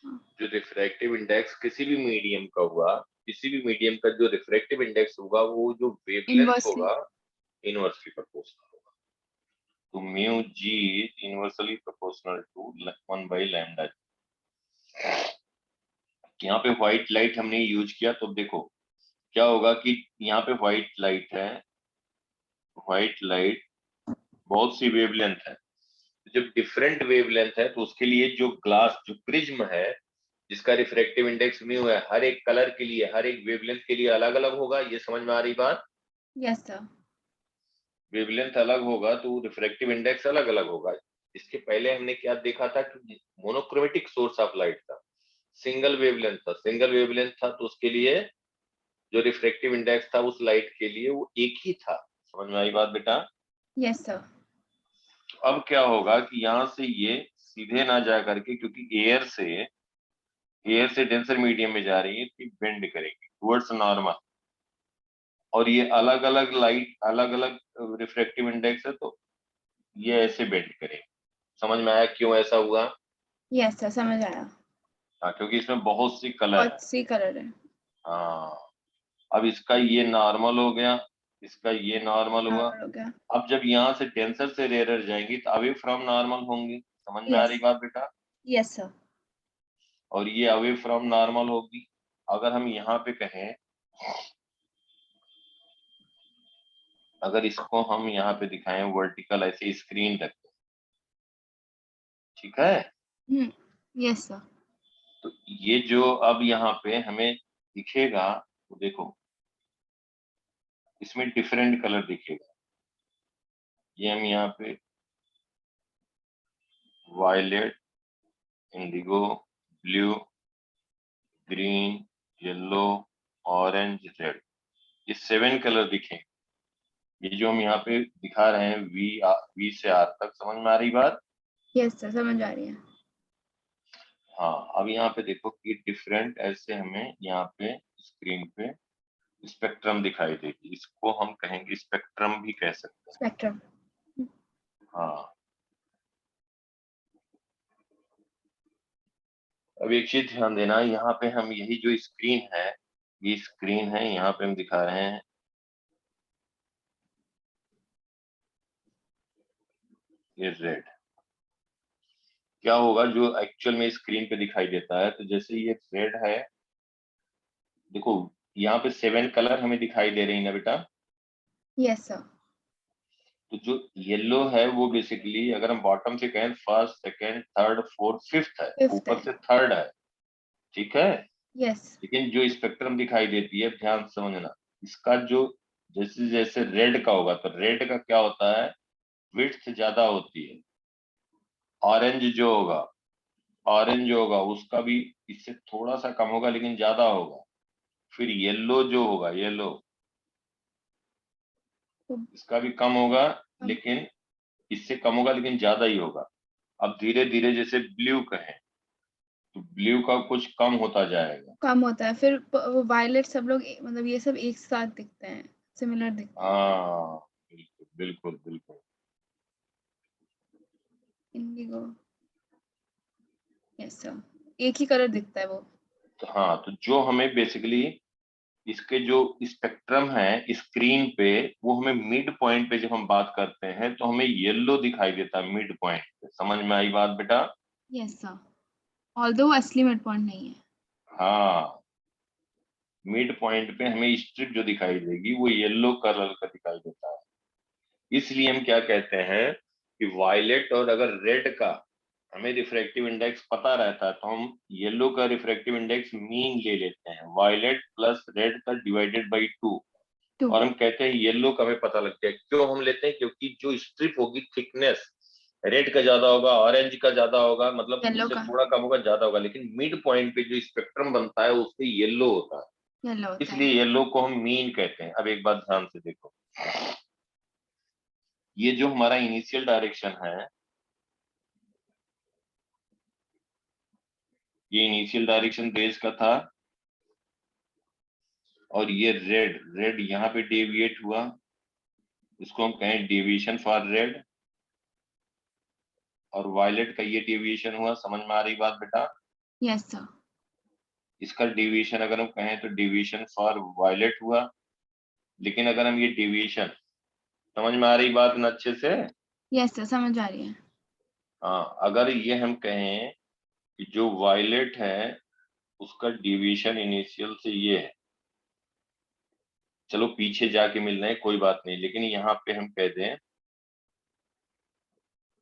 जो रिफ्रैक्टिव इंडेक्स किसी भी मीडियम का हुआ, किसी भी मीडियम का जो रिफ्रैक्टिव इंडेक्स होगा वो जो वेवलेंथ इनवर्सली। होगा इनवर्सली प्रोपोर्शनल होगा। तो mu g is inversely proportional to 1 by lambda. यहाँ पे व्हाइट लाइट हमने यूज किया, तो देखो क्या होगा कि यहाँ पे व्हाइट लाइट है, व्हाइट लाइट बहुत सी वेवलेंथ है। जब डिफरेंट वेवलेंथ है तो उसके लिए जो ग्लास जो प्रिज्म है जिसका रिफ्रैक्टिव इंडेक्स म्यू है, हर एक कलर के लिए हर एक वेवलेंथ के लिए अलग अलग होगा। ये समझ में आ रही बात। Yes sir. वेवलेंथ अलग होगा तो रिफ्रैक्टिव इंडेक्स अलग अलग होगा। इसके पहले हमने क्या देखा था कि मोनोक्रोमेटिक सोर्स ऑफ लाइट था, सिंगल वेवलेंथ था। सिंगल वेवलेंथ था तो उसके लिए जो रिफ्रैक्टिव इंडेक्स था उस लाइट के लिए वो एक ही था। समझ में आई बात बेटा। Yes sir. अब क्या होगा कि यहाँ से ये सीधे ना जा करके, क्योंकि एयर से डेंसर मीडियम में जा रही है तो बेंड करेगी टुवर्ड्स नॉर्मल। और ये अलग अलग लाइट अलग अलग रिफ्रैक्टिव इंडेक्स है तो ये ऐसे बेंड करेगी। समझ में आया क्यों ऐसा हुआ। यस सर, समझ आया। हाँ, क्योंकि इसमें बहुत सी कलर है। बहुत सी कलर है। हाँ, अब इसका ये नॉर्मल हो गया, इसका ये नॉर्मल हुआ। नॉर्मल हो गया। अब जब यहाँ से डेंसर से रेयर जाएंगी तो अवे फ्रॉम नॉर्मल होंगी। समझ में आ यस। रही बात बेटा। Yes sir. और ये अवे फ्रॉम नॉर्मल होगी। अगर हम यहाँ पे कहें, अगर इसको हम यहाँ पे दिखाएं वर्टिकल ऐसे स्क्रीन रख के, ठीक है। Yes sir. तो ये जो अब यहाँ पे हमें दिखेगा, तो देखो इसमें डिफरेंट कलर दिखेगा। ये हम यहाँ पे violet, indigo, blue, green, yellow, orange, red, ये 7 कलर दिखेंगे। ये जो हम यहाँ पे दिखा रहे हैं वी से आर तक, समझ में आ रही बात। यस सर, समझ आ रही है। हाँ, अब यहाँ पे देखो कि डिफरेंट ऐसे हमें यहाँ पे स्क्रीन पे स्पेक्ट्रम दिखाई देगी। इसको हम कहेंगे स्पेक्ट्रम भी कह सकते हैं। स्पेक्ट्रम। हाँ, अब एक चीज ध्यान देना, यहाँ पे हम यही जो स्क्रीन है, ये स्क्रीन है, यहाँ पे हम दिखा रहे हैं ये रेड। क्या होगा जो एक्चुअल में स्क्रीन पे दिखाई देता है, तो जैसे ये रेड है, देखो यहाँ पे 7 कलर हमें दिखाई दे रही है ना बेटा। Yes sir. तो जो येलो है वो बेसिकली अगर हम बॉटम से कहें first, second, third, fourth, fifth है, ऊपर से थर्ड है, ठीक है। यस। लेकिन जो स्पेक्ट्रम दिखाई देती है, ध्यान से समझना, इसका जो जैसे जैसे रेड का होगा तो रेड का क्या होता है, विड्थ ज्यादा होती है। ऑरेंज जो होगा, ऑरेंज जो होगा उसका भी इससे थोड़ा सा कम होगा लेकिन ज्यादा होगा। फिर येलो जो होगा, येलो इसका भी कम होगा लेकिन इससे कम होगा लेकिन ज्यादा ही होगा। अब धीरे धीरे जैसे ब्लू कहें तो ब्लू का कुछ कम होता जाएगा। कम होता है, फिर वायलेट सब लोग मतलब ये सब एक साथ दिखते हैं, सिमिलर दिखते हैं। हाँ बिल्कुल बिल्कुल बिल्कुल। इंडिगो, यस सर, एक ही कलर दिखता है वो। तो हाँ, तो जो हमें बेसिकली इसके जो स्पेक्ट्रम है स्क्रीन पे, वो हमें मिड पॉइंट पे जब हम बात करते हैं तो हमें येलो दिखाई देता है मिड पॉइंट पे। समझ में आई बात बेटा? यस सर, ऑल्दो वो असली मिड पॉइंट नहीं है। हाँ, मिड पॉइंट पे हमें स्ट्रिप जो दिखाई देगी वो येलो कलर का दिखाई देता है। इसलिए हम क्या कहते हैं कि वायलेट और अगर रेड का हमें रिफ्रैक्टिव इंडेक्स पता रहता है तो हम येलो का रिफ्रैक्टिव इंडेक्स मीन ले लेते हैं, वायलेट प्लस रेड का डिवाइडेड बाई 2, और हम कहते हैं येलो का हमें पता लगता है। क्यों हम लेते हैं? क्योंकि जो स्ट्रिप होगी थिकनेस रेड का ज्यादा होगा, ऑरेंज का ज्यादा होगा, मतलब येलो उससे का, थोड़ा कम होगा, ज्यादा होगा, लेकिन मिड पॉइंट पे जो स्पेक्ट्रम बनता है उससे येलो होता है, येलो होता है। इसलिए येलो को हम मीन कहते हैं। अब एक बात ध्यान से देखो, ये जो हमारा इनिशियल डायरेक्शन है, ये इनिशियल डायरेक्शन रेज का था, और ये रेड रेड यहाँ पे डेविएट हुआ, इसको हम कहें डेविएशन फॉर रेड, और वायलेट का ये डेविएशन हुआ। समझ में आ रही बात बेटा? Yes sir. इसका डेविएशन अगर हम कहें तो डेविएशन फॉर वायलेट हुआ। लेकिन अगर हम ये डेविएशन, समझ में आ रही बात ना अच्छे से? यस सर, समझ आ रही है। हाँ, अगर ये हम कहें कि जो वायलेट है उसका डेविएशन इनिशियल से ये है, चलो पीछे जाके मिल रहे हैं कोई बात नहीं, लेकिन यहाँ पे हम कह दें,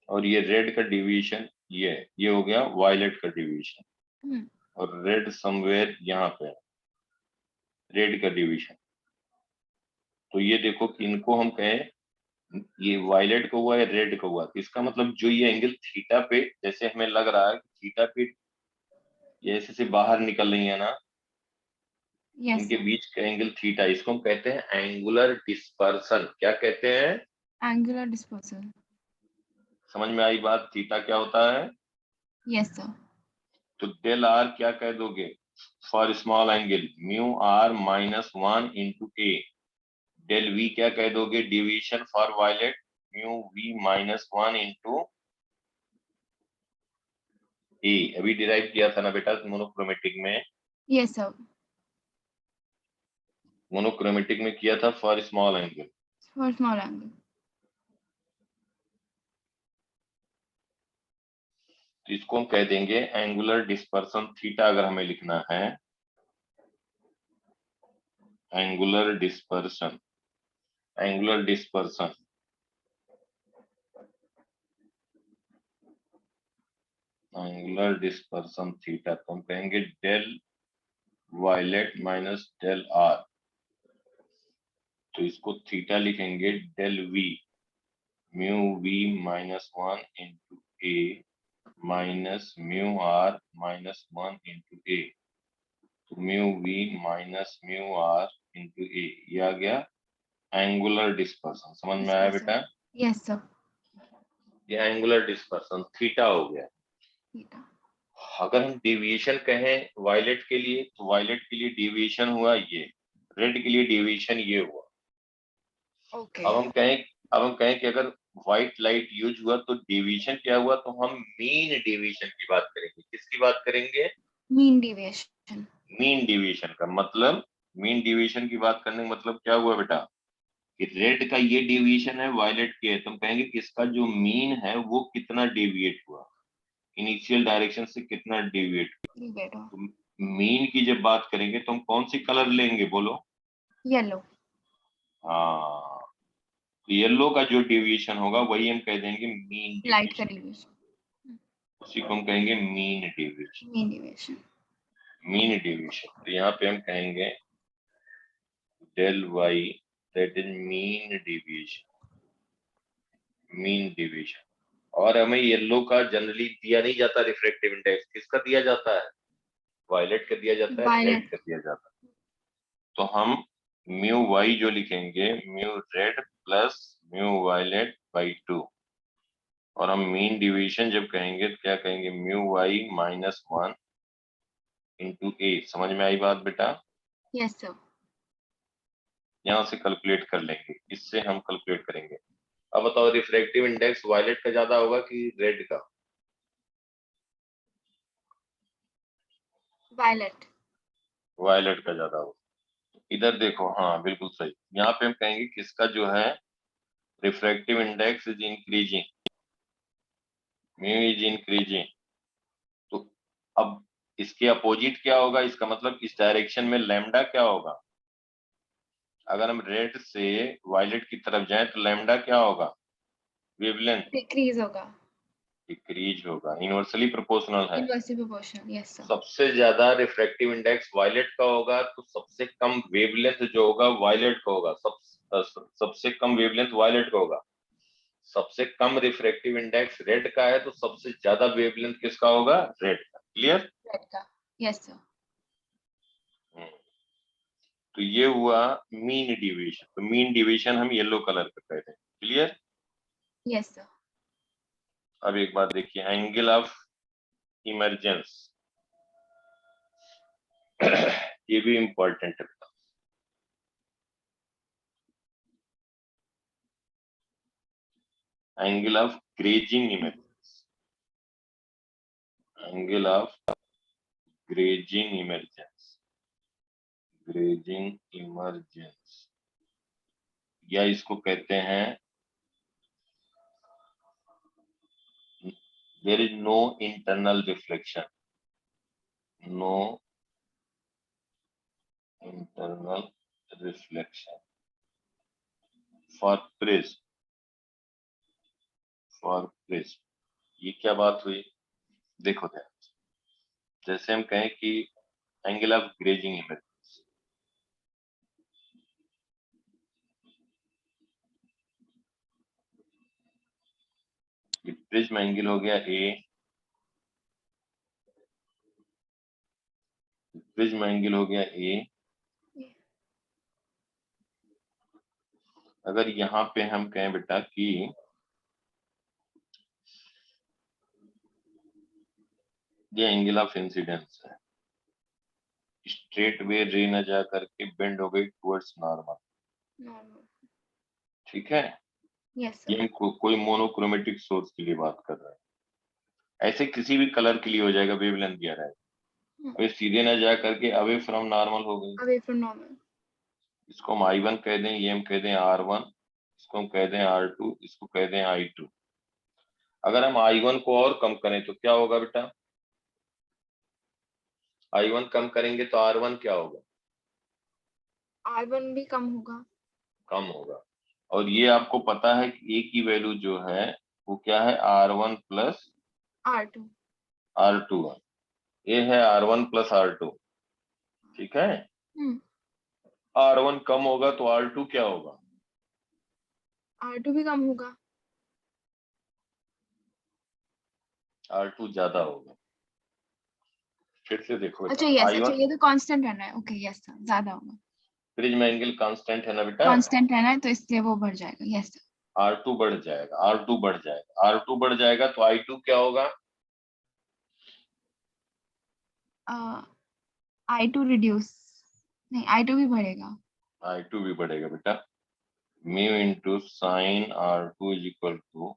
और ये रेड का डेविएशन ये है, ये हो गया वायलेट का डेविएशन, और रेड समवेयर यहाँ पे है, रेड का डिवीजन। तो ये देखो कि इनको हम कहें, ये वायलेट का हुआ है, रेड का हुआ, तो इसका मतलब जो ये एंगल थीटा पे, जैसे हमें लग रहा है कि थीटा पे ये ऐसे से बाहर निकल रही है ना, यस इनके सर, बीच का एंगल थीटा, इसको हम कहते हैं एंगुलर डिस्पर्सन। क्या कहते हैं? Angular dispersion. समझ में आई बात? थीटा क्या होता है? Yes sir. तो डेल आर क्या कह दोगे for small angle? Mu R minus 1 into A. Del V क्या कह दोगे division for violet? Mu we minus 1 into A. अभी डिराइव किया था ना बेटा मोनोक्रोमेटिक में? यस सर, मोनोक्रोमेटिक में किया था for small angle. For small angle. तो इसको हम कह देंगे एंगुलर डिस्पर्सन थीटा। अगर हमें लिखना है angular dispersion, angular dispersion, angular dispersion theta, तो हम कहेंगे del violet minus del R. तो इसको थीटा लिखेंगे del V, mu we minus 1 into A minus mu R minus 1 into ए। तो mu we minus mu are into A, ये आ गया एंगुलर डिस्पर्सन। समझ में आया बेटा? Yes sir. ये एंगुलर डिस्पर्सन थीटा हो गया। थीटा। अगर हम डेविएशन कहें वायलेट के लिए, तो वायलेट के लिए डेविएशन हुआ ये, रेड के लिए डेविएशन ये हुआ। ओके। अब हम कहें कि अगर व्हाइट लाइट यूज हुआ तो डेविएशन क्या हुआ, तो हम मीन डेविएशन की बात करेंगे। किसकी बात करेंगे? Mean deviation. मीन डेविएशन का मतलब, मीन डेविएशन की बात करने का मतलब क्या हुआ बेटा कि रेड का ये डेविएशन है, वायलेट की है, तो हम कहेंगे कि इसका जो मीन है वो कितना डेविएट हुआ, इनिशियल डायरेक्शन से कितना डेविएट हुआ। तो मीन की जब बात करेंगे तो हम कौन सी कलर लेंगे बोलो? येलो। हाँ, येलो का जो डेविएशन होगा वही हम कह देंगे मीन लाइट का डेविएशन, डेविएशन। उसी को हम कहेंगे mean deviation. Mean deviation. Mean deviation, तो यहाँ पे हम कहेंगे del y that is mean deviation, mean deviation. और हमें येलो का जनरली दिया नहीं जाता रिफ्रैक्टिव इंडेक्स, किसका दिया जाता है? वायलेट का दिया जाता है, रेड का दिया जाता है। तो हम म्यू वाई जो लिखेंगे mu red plus mu violet by 2, और हम मीन डिवीजन जब कहेंगे तो क्या कहेंगे म्यू वाई -1 इंटू ए। समझ में आई बात बेटा? Yes sir. यहाँ से कैलकुलेट कर लेंगे, इससे हम कैलकुलेट करेंगे। अब बताओ रिफ्रैक्टिव इंडेक्स वायलेट का ज्यादा होगा कि रेड का? वायलेट। वायलेट का ज्यादा होगा। इधर देखो, हाँ बिल्कुल सही। यहाँ पे हम कहेंगे किसका जो है refractive index is increasing, mu is increasing. तो अब इसके अपोजिट क्या होगा? इसका मतलब इस डायरेक्शन में लैम्डा क्या होगा? अगर हम रेड से वायलेट की तरफ जाएं तो लैम्डा क्या होगा? वेवलेंथ डिक्रीज होगा। डिक्रीज होगा, इनवर्सली प्रोपोर्शनल है। Inversely proportional. Yes sir. सबसे ज्यादा रिफ्रैक्टिव इंडेक्स वायलेट का होगा, तो सबसे कम वेवलेंथ जो होगा वायलेट का होगा। सबसे कम वेवलेंथ वायलेट का होगा। सबसे कम रिफ्रैक्टिव इंडेक्स रेड का है, तो सबसे ज्यादा वेवलेंथ किसका होगा? रेड का। क्लियर? रेड का। Yes sir. तो ये हुआ मीन डिवीजन। तो मीन डिवीजन हम येलो कलर पे कहते हैं। क्लियर? Yes sir. अब एक बात देखिए, एंगल ऑफ इमरजेंस ये भी इंपॉर्टेंट है। Angle of grazing emergence, angle of grazing emergence, grazing emergence, या इसको कहते हैं there is no internal reflection, no internal reflection for prism, for prism. ये क्या बात हुई? देखो ध्यान से। जैसे हम कहें कि angle of grazing emergence, prism angle हो गया ए, प्रिज्म एंगल हो गया ए। अगर यहाँ पे हम कहें बेटा कि ये एंगल ऑफ इंसिडेंस है, स्ट्रेट वे रे न जा करके बेंड हो गई टुवर्ड्स नॉर्मल, ठीक है? यस ये सर। हम कोई मोनोक्रोमेटिक सोर्स के लिए बात कर रहे हैं। ऐसे किसी भी कलर के लिए हो जाएगा, वेवलेंथ दिया रहेगा, तो सीधे न जा करके अवे फ्रॉम नॉर्मल हो गई। Away from normal. इसको हम I1 कह दें, ये हम कह दें R1, इसको हम कह दें R2, इसको कह दें I2। अगर हम I1 को और कम करें तो क्या होगा बेटा? I1 कम करेंगे तो R1 क्या होगा? R1 भी कम होगा। कम होगा। और ये आपको पता है कि A की वैल्यू जो है वो क्या है? R1 plus R2। R2 है। ये है R1 प्लस R2, ठीक है? R1 कम होगा तो R2 क्या होगा? R2 भी कम होगा। R2 ज्यादा होगा। फिर से देखो अच्छा बेटा, यस। अच्छा I1 ये तो कांस्टेंट रहना है। ओके यस सर, ज्यादा होगा। प्रिज्म एंगल कांस्टेंट है ना बेटा? कांस्टेंट रहना है तो इसलिए वो बढ़ जाएगा। Yes sir. R2 बढ़ जाएगा, R2 बढ़ जाएगा, R2 बढ़ जाएगा तो I2 क्या होगा? I2 रिड्यूस, नहीं I2 भी बढ़ेगा। I2 भी बढ़ेगा बेटा। Mu into sine R2 is equal to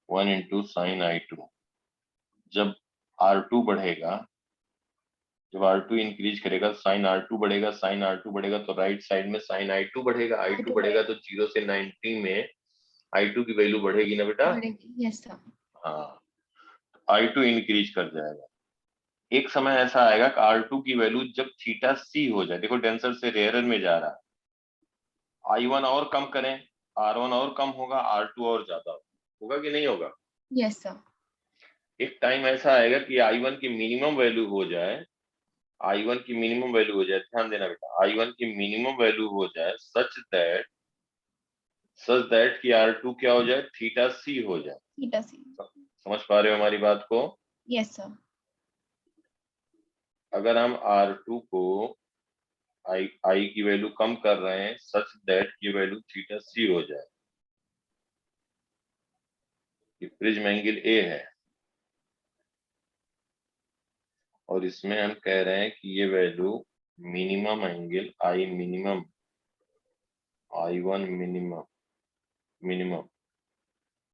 1 into sine I2। जब R2 बढ़ेगा, जब R2 इंक्रीज करेगा साइन R2 बढ़ेगा, साइन R2 बढ़ेगा तो राइट साइड में साइन I2 बढ़ेगा, I2 बढ़ेगा तो 0 से 90 में I2 की वैल्यू बढ़ेगी ना बेटा? बढ़ेगी। Yes sir. हाँ, I2 इंक्रीज कर जाएगा। एक समय ऐसा आएगा कि R2 की वैल्यू जब थीटा सी हो जाए, देखो डेंसर से रेयरर में जा रहा है, I1 और कम करें, R1 और कम होगा, R2 और ज्यादा होगा कि नहीं होगा? Yes sir. एक टाइम ऐसा आएगा कि I1 की मिनिमम वैल्यू हो जाए, I1 की मिनिमम वैल्यू हो जाए, ध्यान देना बेटा, I1 की मिनिमम वैल्यू हो जाए सच दैट कि R2 क्या हो जाए, थीटा सी हो जाए। थीटा सी। समझ पा रहे हो हमारी बात को? Yes sir. अगर हम R2 को I की वैल्यू कम कर रहे हैं सच दैट की वैल्यू थीटा सी हो जाए, ये प्रिज्म एंगल ए है और इसमें हम कह रहे हैं कि ये value minimum angle I1 minimum,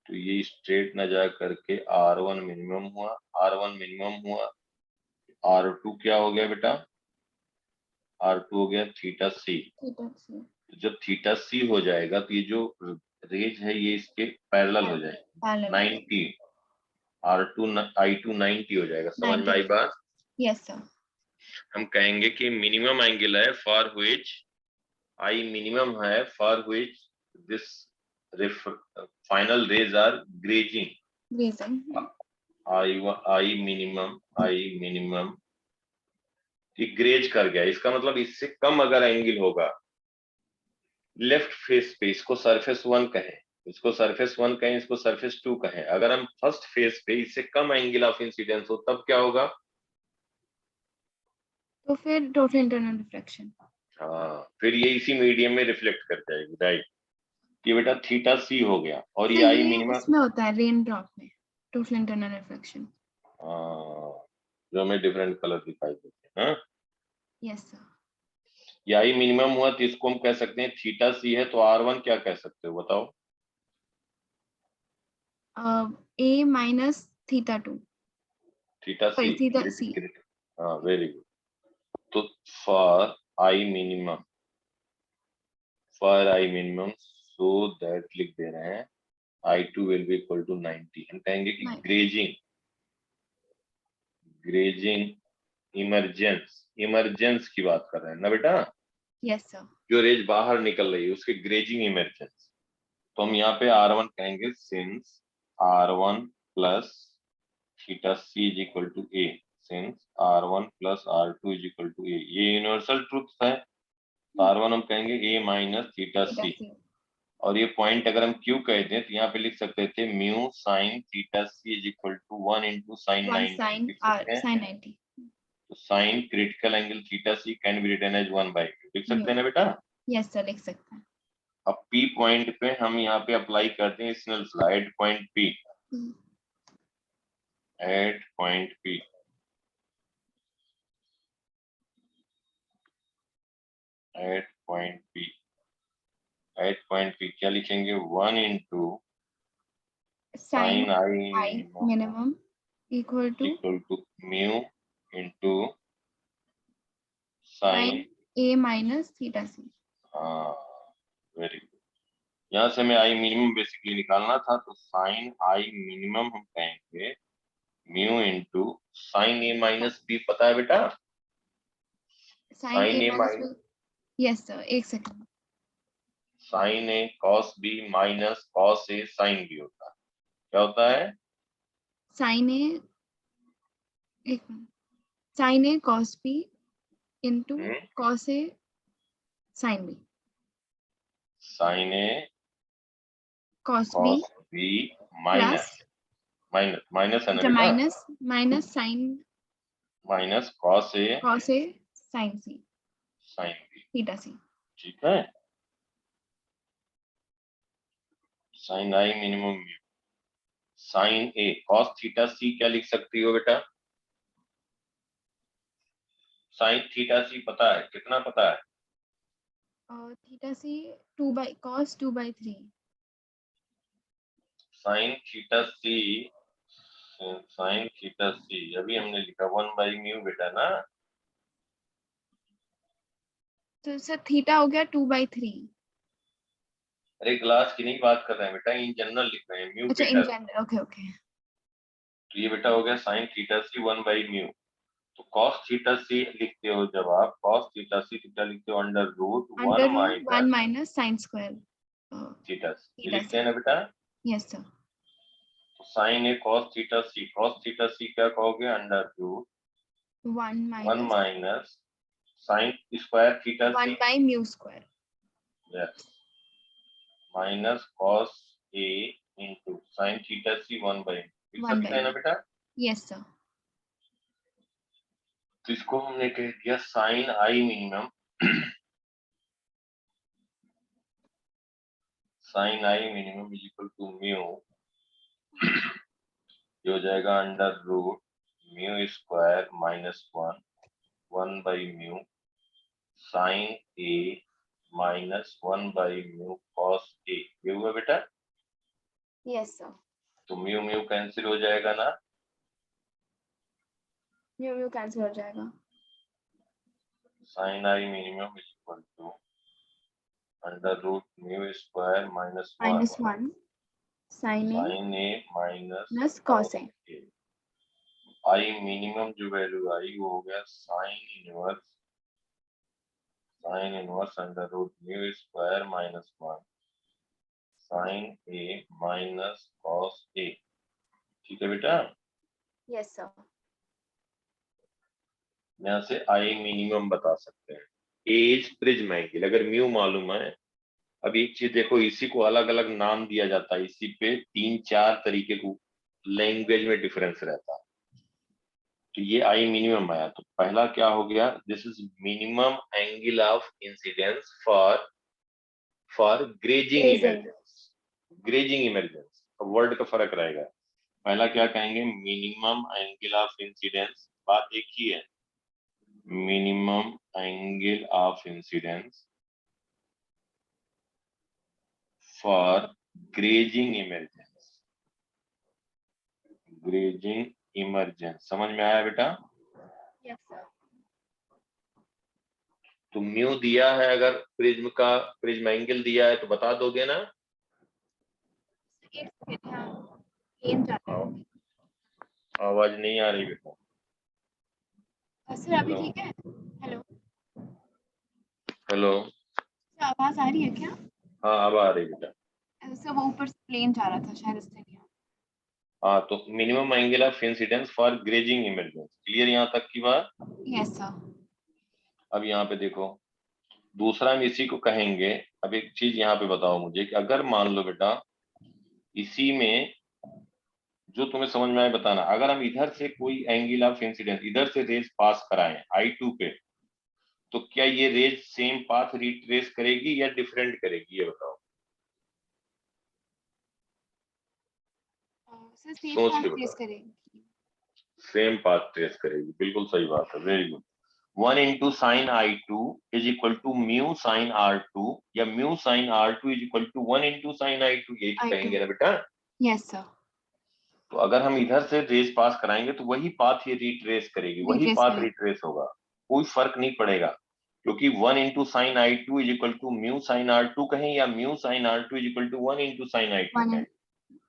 तो ये स्ट्रेट न जा करके R1 मिनिमम हुआ, R2 क्या हो गया बेटा, R2 हो गया थीटा सी। जब थीटा सी हो जाएगा तो ये जो रेज है ये इसके पैरेलल हो जाएगी, 90, I2 90 हो जाएगा। समझ में आई बात? Yes sir. हम कहेंगे कि मिनिमम एंगल है फॉर व्हिच I मिनिमम है, for which this final rays are grazing. I minimum graze कर गया, इसका मतलब इससे कम अगर एंगल होगा लेफ्ट फेस पे, इसको सरफेस 1 कहें, इसको सरफेस 1 कहें, इसको सरफेस 2 कहें, अगर हम फर्स्ट फेस पे इससे कम एंगल ऑफ इंसिडेंस हो तब क्या होगा? तो फिर टोटल इंटरनल रिफ्लेक्शन। हाँ, फिर ये इसी मीडियम में रिफ्लेक्ट कर जाएगी, राइट। ये बेटा थीटा सी हो गया और ये आई मिनिमम इसमें होता है रेन ड्रॉप में टोटल इंटरनल रिफ्लेक्शन। जो हमें डिफरेंट कलर दिखाई देते हैं। Yes sir. ये आई मिनिमम हुआ तो इसको हम कह सकते हैं थीटा सी है, तो R1 क्या कह सकते हो बताओ? A minus theta 2। Theta C, theta C. हाँ वेरी गुड। तो for I minimum so that लिख दे रहे हैं I2 will be equal to 90। हम कहेंगे कि ग्रेजिंग इमरजेंस की बात कर रहे हैं ना बेटा? Yes sir. जो रेज बाहर निकल रही है उसके ग्रेजिंग इमरजेंस, तो हम यहाँ पे R1 कहेंगे since R1 plus theta C is equal to A, since R1 plus R2 is equal to A, ये यूनिवर्सल ट्रूथ है। तो R1 हम कहेंगे ए माइनस थीटा सी, और ये पॉइंट अगर हम क्यू कहते हैं तो यहाँ पे लिख सकते थे mu sine theta C is equal to 1 into sine 90 लिख सकते हैं। तो sine critical angle theta c can be written as 1/2 लिख सकते हैं ना बेटा? यस सर, लिख सकते हैं। अब P पॉइंट पे हम यहाँ पे अप्लाई करते हैं Snell's law at point P, at point P क्या लिखेंगे? 1 into sine I minimum equal to mu into sine A minus theta C. हाँ वेरी गुड। यहाँ से हमें आई मिनिमम बेसिकली निकालना था, तो साइन आई मिनिमम हम कहेंगे mu into sine A minus B, पता है बेटा? Sign A minus, yes sir, एक सेकंड। साइन ए कॉस बी माइनस कॉस ए साइन बी होता है, क्या होता है? साइन ए, एक minute, sign A cos B into cos A sine B. Sign A cos B minus minus है ना बेटा? माइनस साइन माइनस कॉस ए साइन सी बी, थीटा सी। ठीक है। Sign I minimum mu sine A cos theta सी क्या लिख सकती हो बेटा? साइन थीटा सी पता है कितना पता है? और थीटा सी 2/3। साइन थीटा सी अभी हमने लिखा 1/μ बेटा ना, तो सर थीटा हो गया 2/3। अरे क्लास की नहीं बात कर रहे हैं बेटा, इन जनरल लिख रहे हैं म्यू अच्छा, इन बेटा। General, okay. तो ये बेटा हो गया साइन थीटा सी 1/μ, तो cos थीटा c लिखते हो, जब आप cos थीटा c थीटा लिखते हो under root under one root 1 minus sine square theta c theta लिखते हैं ना बेटा। Yes sir. तो sine a cos theta c क्या कहोगे, under root 1 one minus minus sine square theta 1 c, by mu square yes, minus cos a into sine theta c 1/, लिख 1 सकते by हैं ना बेटा। Yes sir. तो इसको हमने कह दिया sine I minimum, sign I minimum is equal to mu, ये हो जाएगा under root mu square minus 1 mu sine A minus 1/म्यू कॉस ए, ये हुआ बेटा। Yes sir. तो म्यू म्यू कैंसिल हो जाएगा ना, म्यू म्यू कैंसिल हो जाएगा। Sine I minimum is equal to under root mu square minus 1 sine A minus plus cos A. I minimum जो वैल्यू आई वो हो गया sine inverse under root mu square minus 1 sine A minus cos ए, ठीक है बेटा। Yes sir. यहाँ से I minimum बता सकते हैं। एज प्रिज्म एंगल, अगर म्यू मालूम है, अब एक चीज देखो, इसी को अलग अलग नाम दिया जाता है, इसी पे 3-4 तरीके को लैंग्वेज में डिफरेंस रहता है। तो ये आई मिनिमम आया, तो पहला क्या हो गया, this is minimum angle of incidence for grazing emergence. Grazing emergence word का फर्क रहेगा। पहला क्या कहेंगे, मिनिमम एंगल ऑफ इंसिडेंस, बात एक ही है, minimum angle of incidence for grazing emergence, grazing emergence, समझ में आया बेटा। Yes sir. तो म्यू दिया है, अगर प्रिज्म एंगल दिया है तो बता दोगे ना। आवाज नहीं आ रही बेटा। सर अभी ठीक है। हेलो हेलो, सर, आवाज आ रही है क्या? हाँ अब आ रही बेटा। सर वो ऊपर से प्लेन जा रहा था शायद इसलिए। हाँ, तो minimum angle of incidence for grazing emergence, clear यहाँ तक की बात। Yes sir. अब यहाँ पे देखो, दूसरा हम इसी को कहेंगे। अब एक चीज यहाँ पे बताओ मुझे कि अगर मान लो बेटा, इसी में जो तुम्हें समझ में आए बताना, अगर हम इधर से कोई एंगल ऑफ इंसिडेंस, इधर से रेज पास कराएं I2 पे, तो क्या ये रेज सेम पाथ रिट्रेस करेगी या डिफरेंट करेगी, ये बताओ, सर सेम सोच पाथ के ट्रेस बताओ। करेंगे। सेम पाथ ट्रेस करेगी, बिल्कुल सही बात है, very good. 1 into sine I2 is equal to mu sine R2, या mu sine R2 is equal to 1 into sine I2, यही तो कहेंगे ना बेटा। Yes sir. तो अगर हम इधर से रेस पास कराएंगे तो वही पाथ ये रिट्रेस करेगी, वही पाथ रिट्रेस होगा, कोई फर्क नहीं पड़ेगा, क्योंकि 1 into sine I2 is equal to mu sine R2 कहें या mu sine R2 is equal to 1 into sine I2 कहें,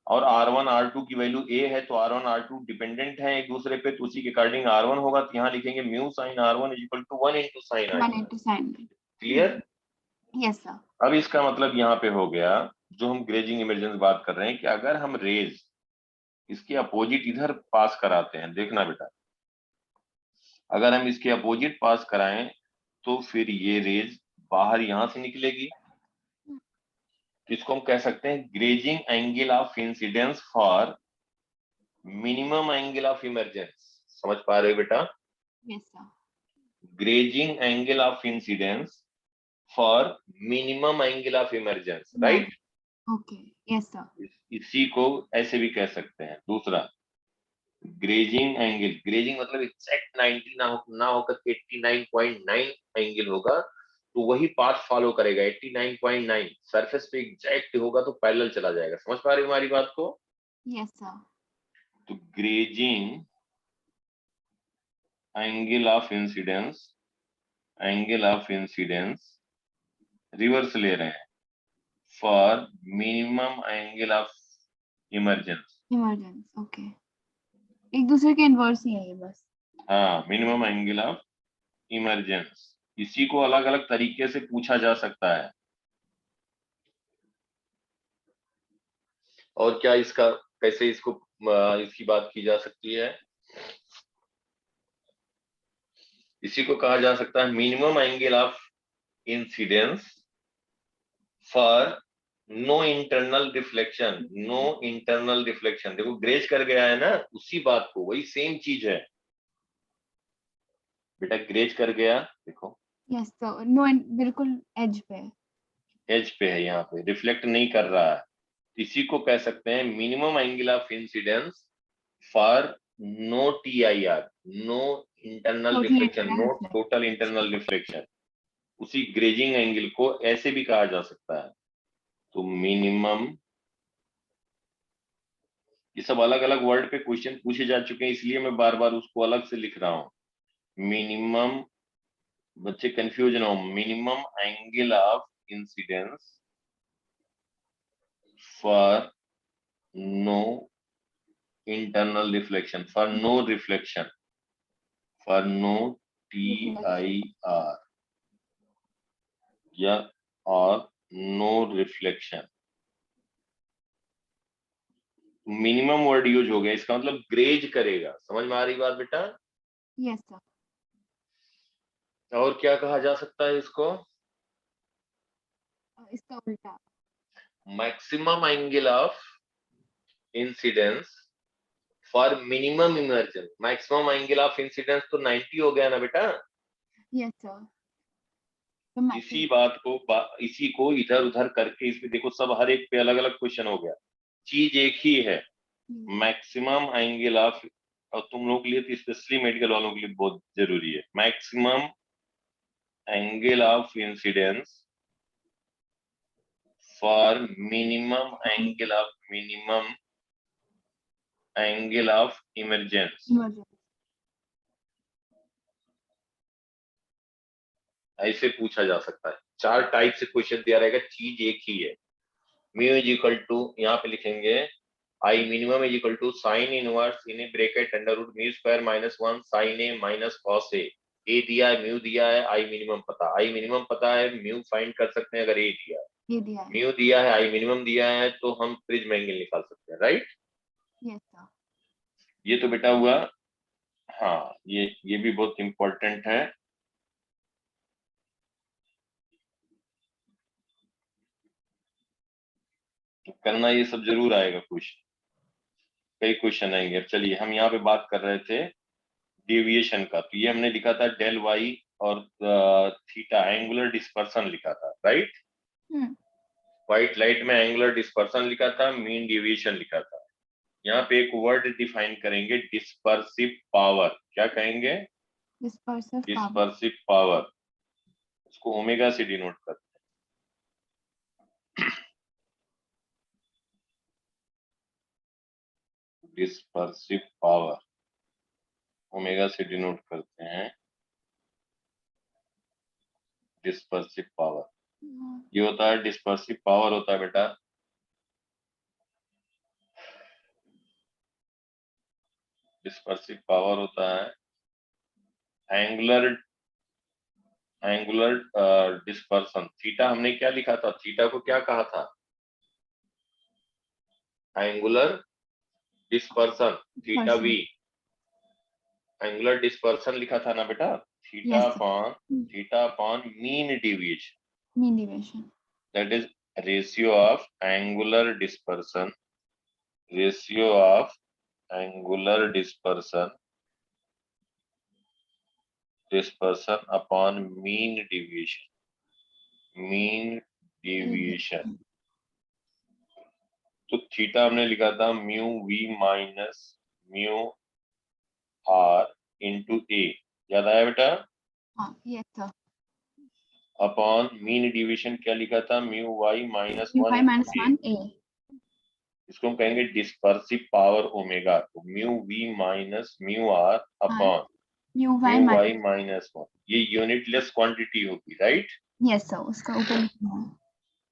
और R1 R2 की वैल्यू A है, तो R1 R2 डिपेंडेंट है एक दूसरे पे, तो उसी के अकॉर्डिंग R1 होगा, तो यहाँ लिखेंगे mu sine R1 is equal to 1 into sine I2। Clear. Yes sir. अब इसका मतलब यहाँ पे हो गया, जो हम ग्रेजिंग इमरजेंस बात कर रहे हैं, कि अगर हम रेज इसके अपोजिट इधर पास कराते हैं, देखना बेटा, अगर हम इसके अपोजिट पास कराएं तो फिर ये रेज बाहर यहां से निकलेगी, तो इसको हम कह सकते हैं grazing angle of incidence for minimum angle of emergence. समझ पा रहे हो बेटा। Yes sir. Grazing angle of incidence for minimum angle of emergence, right. Okay yes sir. इसी को ऐसे भी कह सकते हैं। दूसरा, ग्रेजिंग एंगल, ग्रेजिंग मतलब एग्जैक्ट 90 ना होकर 89.9 एंगल होगा, तो वही पाथ फॉलो करेगा। 89.9 सरफेस पे एग्जैक्ट होगा तो पैरेलल चला जाएगा। समझ पा रहे हो हमारी बात को। Yes sir. तो grazing angle of incidence reverse ले रहे हैं, for minimum angle of emergence. Okay, एक दूसरे के इनवर्स ही है ये बस। हाँ, मिनिमम एंगल ऑफ इमर्जेंस। इसी को अलग अलग तरीके से पूछा जा सकता है। और क्या इसका कैसे इसको इसकी बात की जा सकती है? इसी को कहा जा सकता है minimum angle of incidence for no internal reflection. No internal reflection, देखो ग्रेज कर गया है ना, उसी बात को, वही सेम चीज है बेटा, ग्रेज कर गया, देखो यस सर, नो बिल्कुल एज पे है। एज पे है, यहाँ पे रिफ्लेक्ट नहीं कर रहा है। इसी को कह सकते हैं minimum angle of incidence for no TIR, no internal total reflection, internal no reflection. Total internal reflection. उसी ग्रेजिंग एंगल को ऐसे भी कहा जा सकता है। तो मिनिमम, ये सब अलग अलग वर्ड पे क्वेश्चन पूछे जा चुके हैं, इसलिए मैं बार बार उसको अलग से लिख रहा हूं। मिनिमम, बच्चे कंफ्यूज ना हो, minimum angle of incidence for no internal reflection, for no reflection, for no TIR या और no reflection. Minimum word use हो गया, इसका मतलब ग्रेज करेगा। समझ में आ रही बात बेटा? Yes sir. और क्या कहा जा सकता है इसको? इसका उल्टा। Maximum angle of incidence for minimum emergence. Maximum angle of incidence तो 90 हो गया ना बेटा। Yes sir. इसी बात को इसी को इधर उधर करके इसमें देखो, सब हर एक पे अलग अलग क्वेश्चन हो गया, चीज एक ही है। मैक्सिमम एंगल ऑफ, और तुम लोग के लिए तो स्पेशली मेडिकल वालों के लिए बहुत जरूरी है, maximum angle of incidence for minimum angle of emergence. ऐसे पूछा जा सकता है। 4 टाइप से क्वेश्चन दिया रहेगा, चीज एक ही है। म्यू इज इक्वल टू, यहाँ पे लिखेंगे I minimum is equal to sine inverse in A bracket under root mu square -1 sine A minus cos A. A दिया है, म्यू दिया है, आई मिनिमम पता, आई मिनिमम पता है, म्यू फाइंड कर सकते हैं अगर ए दिया है, ये दिया है। म्यू दिया है, आई मिनिमम दिया है, तो हम प्रिज्म एंगल निकाल सकते हैं, राइट? Yes sir. ये तो बेटा हुआ। हाँ, ये भी बहुत इंपॉर्टेंट है। करना ये सब जरूर आएगा क्वेश्चन, कई क्वेश्चन आएंगे। अब चलिए, हम यहाँ पे बात कर रहे थे डेविएशन का, तो ये हमने लिखा था डेल वाई और थीटा, एंगुलर डिस्पर्सन लिखा था, राइट? व्हाइट लाइट में एंगुलर डिस्पर्सन लिखा था, मीन डेविएशन लिखा था। यहाँ पे एक वर्ड डिफाइन करेंगे, डिस्पर्सिव पावर। क्या कहेंगे? Dispersive power. उसको ओमेगा से डिनोट करते हैं। डिस्पर्सिव पावर ओमेगा से डिनोट करते हैं, डिस्पर्सिव पावर। ये होता है डिस्पर्सिव पावर, होता है बेटा डिस्पर्सिव पावर होता है एंगुलर डिस्पर्सन। थीटा हमने क्या लिखा था? थीटा को क्या कहा था? Angular dispersion, theta V. Angular dispersion लिखा था ना बेटा, theta upon mean deviation, that is ratio of angular dispersion, ratio of angular dispersion upon mean deviation. तो थीटा हमने लिखा था mu we minus mu are into A, याद आया बेटा? Yes sir. Upon mean division क्या लिखा था? Mu Y minus mu Y one minus A. 1 A. इसको हम कहेंगे डिस्पर्सिव पावर ओमेगा। तो mu we minus mu are upon mu mu y y minus 1, ये यूनिटलेस क्वांटिटी होगी, राइट? यस सर, उसका ऊपर लिखना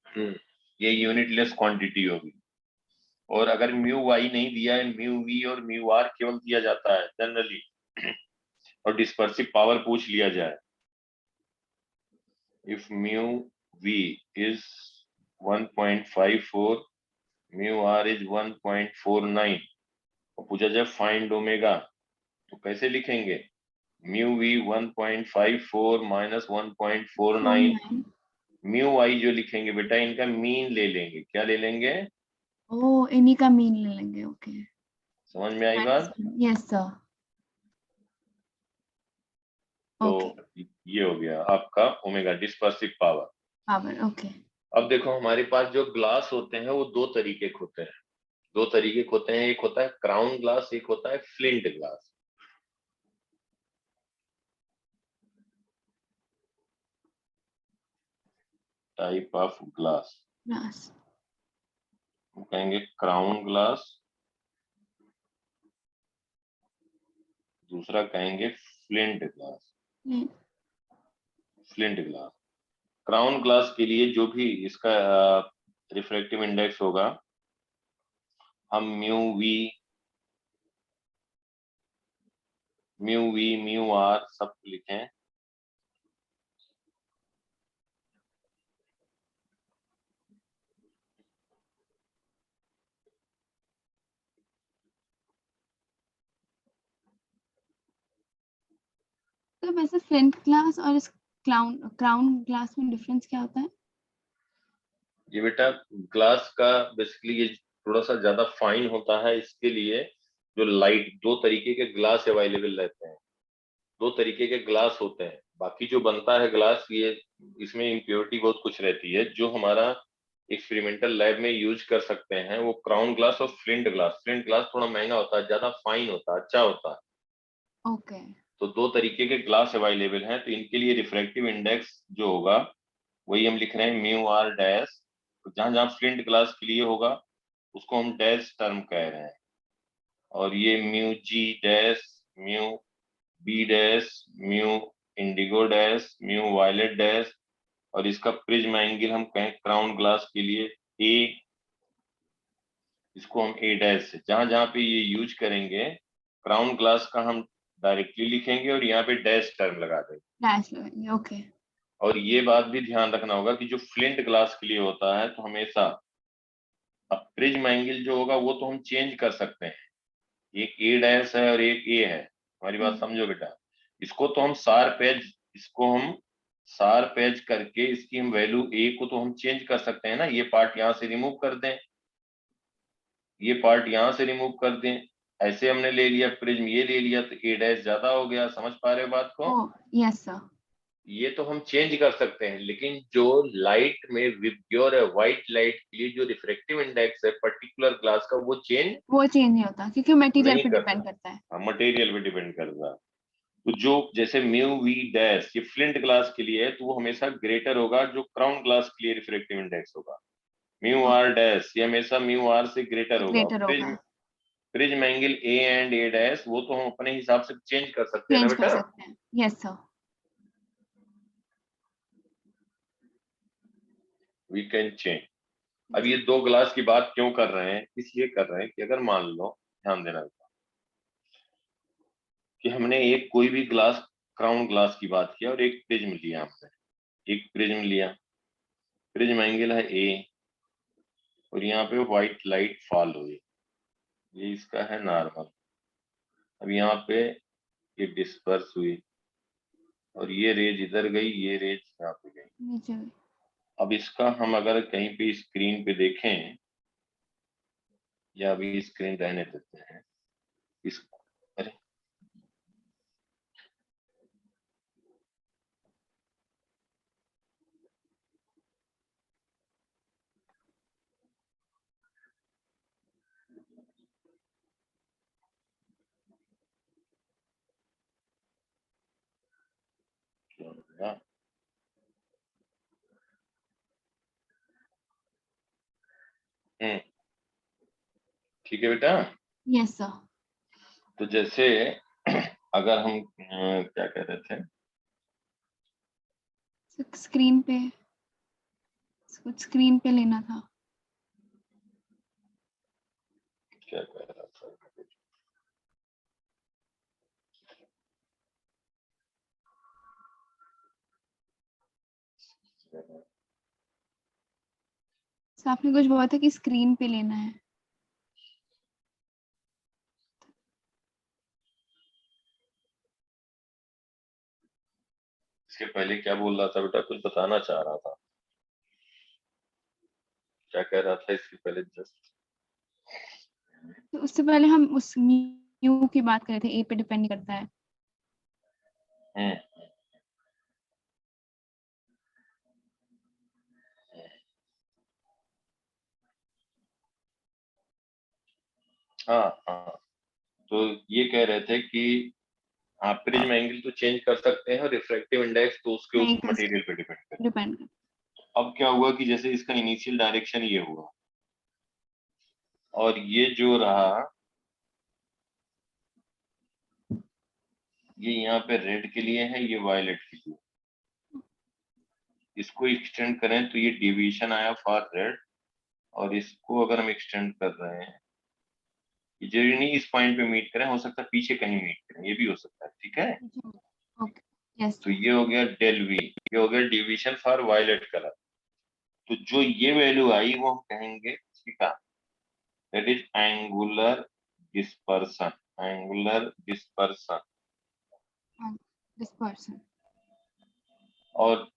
है। ये यूनिटलेस क्वांटिटी होगी। और अगर म्यू वाई नहीं दिया है, म्यू वी और म्यू आर केवल दिया जाता है जनरली, और डिस्पर्सिव पावर पूछ लिया जाए, if mu v is 1.54, mu r is 1.49 और पूछा जाए फाइंड ओमेगा, तो कैसे लिखेंगे? Mu v 1.54 minus 1.49, mu I जो लिखेंगे बेटा इनका मीन ले लेंगे। क्या ले लेंगे? ओ, इन्हीं का मीन ले लेंगे। ओके, समझ में आई बात? Yes sir. तो ये हो गया आपका omega, dispersive power. Power, okay. अब देखो हमारे पास जो ग्लास होते हैं वो दो तरीके के होते हैं, दो तरीके के होते हैं, एक होता है क्राउन ग्लास, एक होता है flint glass. Type of glass हम कहेंगे क्राउन ग्लास, दूसरा कहेंगे flint glass. Flint glass, crown glass के लिए जो भी इसका रिफ्रैक्टिव इंडेक्स होगा, हम म्यू वी म्यू आर सब लिखें। तो वैसे फ्लिंट ग्लास और इस क्राउन ग्लास में डिफरेंस क्या होता है? ये बेटा ग्लास का बेसिकली ये थोड़ा सा ज्यादा फाइन होता है, इसके लिए जो लाइट, दो तरीके के ग्लास अवेलेबल रहते हैं, दो तरीके के ग्लास होते हैं। बाकी जो बनता है ग्लास, ये इसमें इम्प्योरिटी बहुत कुछ रहती है, जो हमारा एक्सपेरिमेंटल लैब में यूज कर सकते हैं वो क्राउन ग्लास और फ्लिंट ग्लास। फ्लिंट ग्लास थोड़ा महंगा होता है, ज्यादा फाइन होता है, अच्छा होता है। ओके। तो दो तरीके के ग्लास अवेलेबल हैं, तो इनके लिए रिफ्रैक्टिव इंडेक्स जो होगा वही हम लिख रहे हैं म्यू आर डैश। तो जहां जहां फ्लिंट ग्लास के लिए होगा उसको हम डैश टर्म कह रहे हैं, और ये mu G dash, mu B dash, mu indigo dash, mu violet dash, और इसका प्रिज्म एंगल हम कहें क्राउन ग्लास के लिए ए, इसको हम ए डैश से, जहां जहां पे ये यूज करेंगे क्राउन ग्लास का हम डायरेक्टली लिखेंगे और यहाँ पे डैश टर्म लगा देंगे। डैश लगाएंगे, ओके। और ये बात भी ध्यान रखना होगा कि जो फ्लिंट ग्लास के लिए होता है तो हमेशा अब प्रिज्म एंगल जो होगा वो तो हम चेंज कर सकते हैं, एक ए डैश है और एक ए है, हमारी बात समझो बेटा। इसको तो हम शार्प एज, इसको हम शार्प एज करके इसकी हम वैल्यू ए को तो हम चेंज कर सकते हैं ना, ये पार्ट यहाँ से रिमूव कर दें, ये पार्ट यहाँ से रिमूव कर दें, ऐसे हमने ले लिया प्रिज्म, ये ले लिया तो ए डैश ज्यादा हो गया। समझ पा रहे हो बात को? Yes sir. ये तो हम चेंज कर सकते हैं, लेकिन जो लाइट में विबग्योर है, व्हाइट लाइट के लिए जो रिफ्रैक्टिव इंडेक्स है पर्टिकुलर ग्लास का, वो चेंज नहीं होता क्योंकि मटेरियल नहीं पे करता, डिपेंड करता है। मटेरियल पे डिपेंड करता है। तो जो जैसे म्यू वी डैश ये फ्लिंट ग्लास के लिए है, तो वो हमेशा ग्रेटर होगा जो क्राउन ग्लास के लिए रिफ्रैक्टिव इंडेक्स होगा। म्यू आर डैश ये हमेशा म्यू आर से ग्रेटर होगा। ग्रेटर होगा। Prism angle A and A dash वो तो हम अपने हिसाब से चेंज कर सकते हैं ना चेंज कर बेटा। सकते हैं, yes sir. We can change. अब ये दो ग्लास की बात क्यों कर रहे हैं? इसलिए कर रहे हैं कि अगर मान लो, ध्यान देना कि हमने एक कोई भी ग्लास, क्राउन ग्लास की बात किया और एक प्रिज्म लिया हमने, एक प्रिज्म लिया, प्रिज्म एंगल है ए और यहाँ पे व्हाइट लाइट फॉल हुई, ये इसका है नॉर्मल। अब यहाँ पे ये डिस्पर्स हुई और ये रेज इधर गई, ये रेज यहाँ पे गई नीचे। अब इसका हम अगर कहीं पे स्क्रीन पे देखें, या अभी स्क्रीन रहने देते हैं इस, अरे क्या हो गया? ठीक है बेटा। Yes sir. तो जैसे अगर हम क्या कह रहे थे, स्क्रीन पे, कुछ स्क्रीन पे लेना था। क्या कह रहा था, सर आपने कुछ बोला था कि स्क्रीन पे लेना है। इसके पहले क्या बोल रहा था बेटा, कुछ बताना चाह रहा था, क्या कह रहा था इसके पहले जस्ट? तो उससे पहले हम उस म्यू की बात कर रहे थे, ए पे डिपेंड करता है। हाँ हाँ, तो ये कह रहे थे कि आप प्रिज्म एंगल तो चेंज कर सकते हैं और रिफ्रैक्टिव इंडेक्स तो उसके उस नहीं कर मटेरियल पे डिपेंड करता डिपेंड कर। है। अब क्या हुआ कि जैसे इसका इनिशियल डायरेक्शन ये हुआ और ये जो रहा ये यहाँ पे रेड के लिए है, ये वायलेट के लिए। इसको एक्सटेंड करें तो ये डेविएशन आया फॉर रेड, और इसको अगर हम एक्सटेंड कर रहे हैं, ये जरूरी नहीं इस पॉइंट पे मीट करें, हो सकता है पीछे कहीं मीट करें, ये भी हो सकता है, ठीक है। Okay yes. तो ये हो गया डेल वी, ये हो गया डेविएशन फॉर वायलेट कलर। तो जो ये वैल्यू आई वो हम कहेंगे ठीक है, that is angular dispersion, angular dispersion. Dispersion. और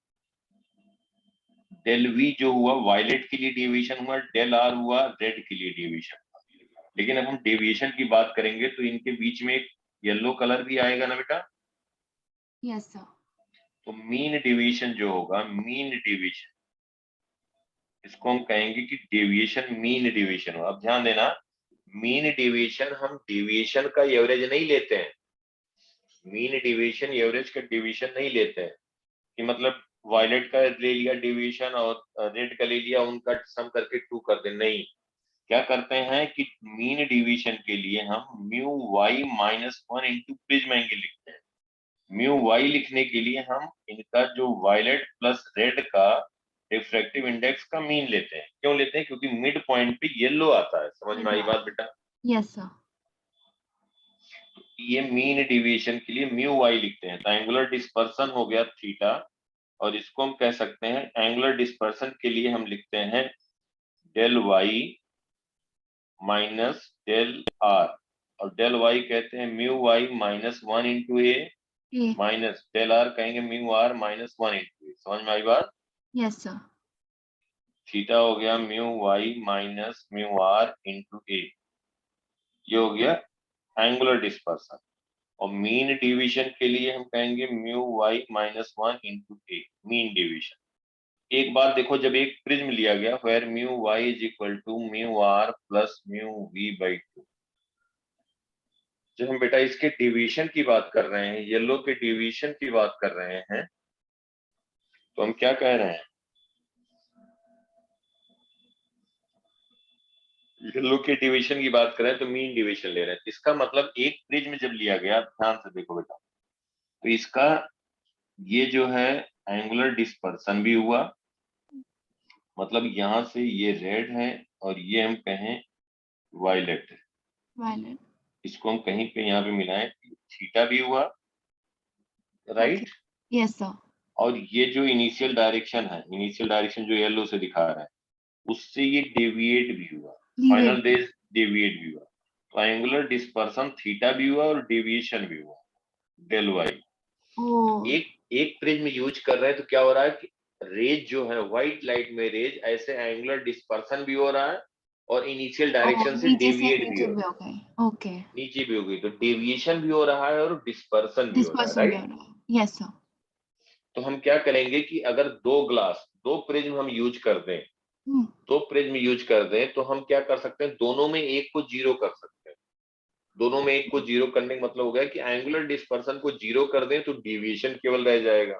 डेल वी जो हुआ वायलेट के लिए डेविएशन हुआ, डेल आर हुआ रेड के लिए डेविएशन। लेकिन अब हम डेविएशन की बात करेंगे तो इनके बीच में एक येलो कलर भी आएगा ना बेटा। Yes sir. तो मीन डेविएशन जो होगा, मीन डेविएशन, इसको हम कहेंगे कि डेविएशन मीन डेविएशन हो। अब ध्यान देना, मीन डेविएशन हम डेविएशन का एवरेज नहीं लेते हैं, मीन डेविएशन एवरेज का डेविएशन नहीं लेते हैं कि मतलब वायलेट का ले लिया डेविएशन और रेड का ले लिया, उनका सम करके 2 कर दे, नहीं। क्या करते हैं कि मीन डिवीजन के लिए हम mu Y -1 into prism angle लिखते हैं। म्यू वाई लिखने के लिए हम इनका जो वायलेट प्लस रेड का रिफ्रैक्टिव इंडेक्स का मीन लेते हैं। क्यों लेते हैं? क्योंकि मिड पॉइंट पे येलो आता है। समझ में आई बात बेटा? Yes sir. ये मीन डिवीजन के लिए म्यू वाई लिखते हैं। तो एंगुलर डिस्पर्सन हो गया थीटा, और इसको हम कह सकते हैं एंगुलर डिस्पर्सन के लिए हम लिखते हैं del Y minus del R, और डेल वाई कहते हैं mu Y -1 into A, minus del R कहेंगे म्यू आर -1 इंटू ए। समझ में आई बात? Yes sir. थीटा हो गया mu Y minus mu are into A, ये हो गया एंगुलर डिस्पर्सन। और मीन डिवीजन के लिए हम कहेंगे mu Y -1 into A, mean division. एक बार देखो, जब एक प्रिज्म लिया गया where mu y is equal to mu r plus mu v by 2, जब हम बेटा इसके डिवीजन की बात कर रहे हैं, येलो के डिवीजन की बात कर रहे हैं, तो हम क्या कह रहे हैं? येलो के डिवीजन की बात कर रहे हैं तो मीन डिवीजन ले रहे हैं। इसका मतलब एक प्रिज्म जब लिया गया, ध्यान से देखो बेटा, तो इसका ये जो है एंगुलर डिस्पर्सन भी हुआ, मतलब यहां से ये रेड है और ये हम कहें वायलेट है, वायलेट। इसको हम कहीं पे यहाँ पे मिलाएं, थीटा भी हुआ, राइट। Yes sir. और ये जो इनिशियल डायरेक्शन है, इनिशियल डायरेक्शन जो येलो से दिखा रहा है, उससे ये डेविएट भी हुआ, फाइनल रेज डेविएट भी हुआ। तो एंगुलर डिस्पर्सन थीटा भी हुआ और डेविएशन भी हुआ, डेल वाई। एक प्रिज्म यूज कर रहे हैं तो क्या हो रहा है कि रेज जो है व्हाइट लाइट में रेज, ऐसे एंगुलर डिस्पर्सन भी हो रहा है और इनिशियल डायरेक्शन से डेविएट भी हो रहा है। ओके। नीचे भी हो गई तो डेविएशन भी हो रहा है और डिस्पर्सन भी हो रहा है, राइट। Yes sir. तो हम क्या करेंगे कि अगर दो प्रिज्म हम यूज कर दें, दो प्रिज्म यूज कर दें, तो हम क्या कर सकते हैं, दोनों में एक को जीरो कर सकते हैं। दोनों में एक को जीरो करने का मतलब हो गया कि एंगुलर डिस्पर्सन को जीरो कर दें तो डेविएशन केवल रह जाएगा।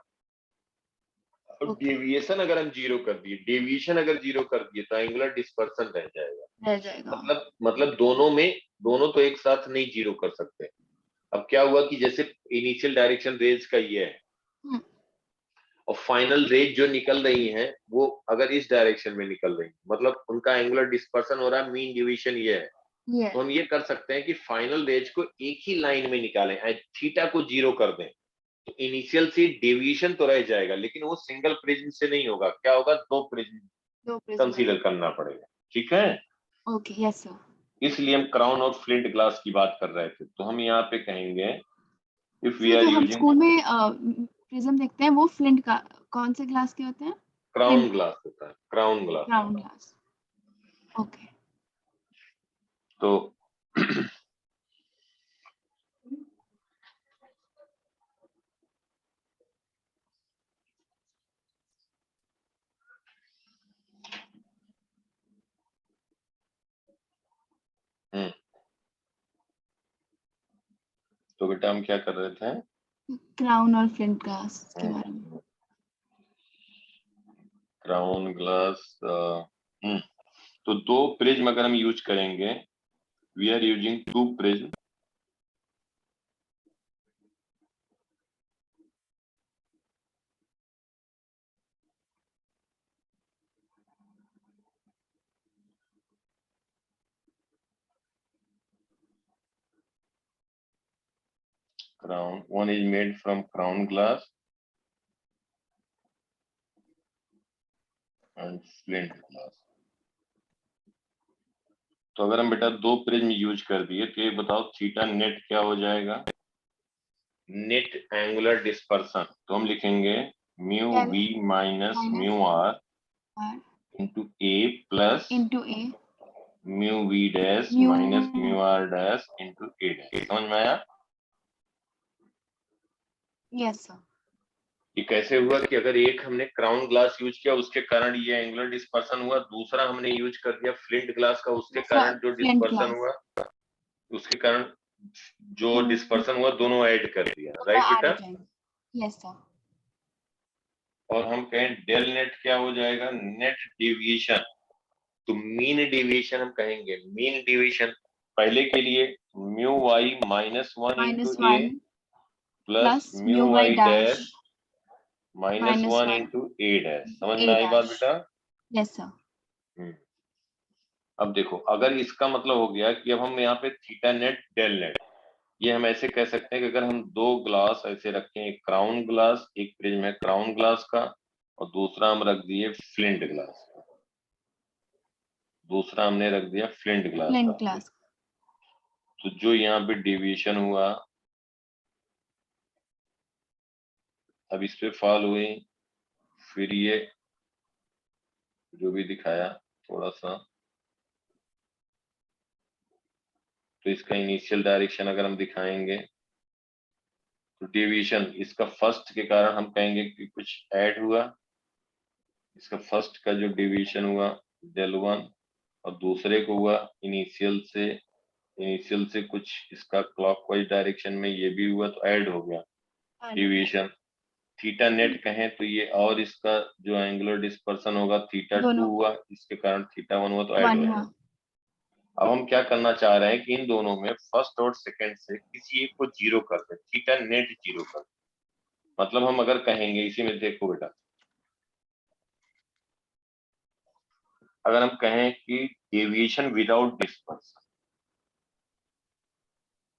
अब डेविएशन अगर हम जीरो कर दिए, डेविएशन अगर जीरो कर दिए तो एंगुलर डिस्पर्सन रह जाएगा। मतलब दोनों तो एक साथ नहीं जीरो कर सकते। अब क्या हुआ कि जैसे इनिशियल डायरेक्शन रेज का ये है और फाइनल रेज जो निकल रही हैं वो अगर इस डायरेक्शन में निकल रही है, मतलब उनका एंगुलर डिस्पर्सन हो रहा है, मीन डिवीजन ये है। तो हम ये कर सकते हैं कि फाइनल रेज को एक ही लाइन में निकालें, थीटा को जीरो कर दें, तो इनिशियल से डेविएशन तो रह जाएगा, लेकिन वो सिंगल प्रिज्म से नहीं होगा, क्या होगा, दो प्रिज्म कंसीडर करना पड़ेगा। ठीक है, ओके, यस सर। इसलिए हम क्राउन और फ्लिंट ग्लास की बात कर रहे थे। तो हम यहाँ पे कहेंगे इफ वी सर आर जो हम यूजिंग स्कूल में प्रिज्म देखते हैं वो फ्लिंट का कौन से ग्लास के होते हैं? क्राउन ग्लास होता है, crown glass. Crown glass, okay. तो तो बेटा हम क्या कर रहे थे, क्राउन और फ्लिंट ग्लास के बारे में। Crown glass. तो दो प्रिज्म अगर हम यूज करेंगे, we are using two prism, crown, one is made from crown glass and flint glass। तो अगर हम बेटा दो प्रिज्म यूज कर दिए तो ये बताओ थीटा नेट क्या हो जाएगा, नेट एंगुलर डिस्पर्सन। तो हम लिखेंगे mu we minus mu are into A plus into a mu we dash minus mu are dash into A dash. समझ में आया? Yes sir. ये कैसे हुआ कि अगर एक हमने क्राउन ग्लास यूज किया उसके कारण ये एंगुलर डिस्पर्सन हुआ, दूसरा हमने यूज कर दिया फ्लिंट ग्लास का, उसके कारण जो डिस्पर्सन हुआ, उसके कारण जो डिस्पर्सन हुआ, दोनों ऐड कर दिया। राइट बेटा? Yes sir. और हम कहें डेल नेट क्या हो जाएगा, नेट डेविएशन। तो मीन डेविएशन हम कहेंगे, मीन डेविएशन पहले के लिए mu Y minus one into ए plus mu Y dash minus one into ए डैश। समझ में आई बात बेटा? Yes sir. अब देखो, अगर इसका मतलब हो गया कि अब हम यहाँ पे थीटा नेट डेल नेट, ये हम ऐसे कह सकते हैं कि अगर हम दो ग्लास ऐसे रखें, एक क्राउन ग्लास, एक प्रिज्म है क्राउन ग्लास का और दूसरा हम रख दिए फ्लिंट ग्लास का, दूसरा हमने रख दिया फ्लिंट ग्लास। तो जो यहाँ पे डेविएशन हुआ, अब इस पे फॉल हुई, फिर ये जो भी दिखाया थोड़ा सा, तो इसका इनिशियल डायरेक्शन अगर हम दिखाएंगे तो डेविएशन इसका फर्स्ट के कारण हम कहेंगे कि कुछ ऐड हुआ, इसका फर्स्ट का जो डेविएशन हुआ डेल वन, और दूसरे को हुआ इनिशियल से कुछ इसका क्लॉकवाइज डायरेक्शन में ये भी हुआ, तो ऐड हो गया डेविएशन। थीटा नेट कहें तो ये और इसका जो एंगुलर डिस्पर्सन होगा थीटा टू हुआ, इसके कारण थीटा वन हुआ, तो ऐड हो गया। अब हम क्या करना चाह रहे हैं कि इन दोनों में फर्स्ट और सेकंड से किसी एक को जीरो कर दे, थीटा नेट जीरो कर दे। मतलब हम अगर कहेंगे, इसी में देखो बेटा, अगर हम कहें कि deviation without dispersion,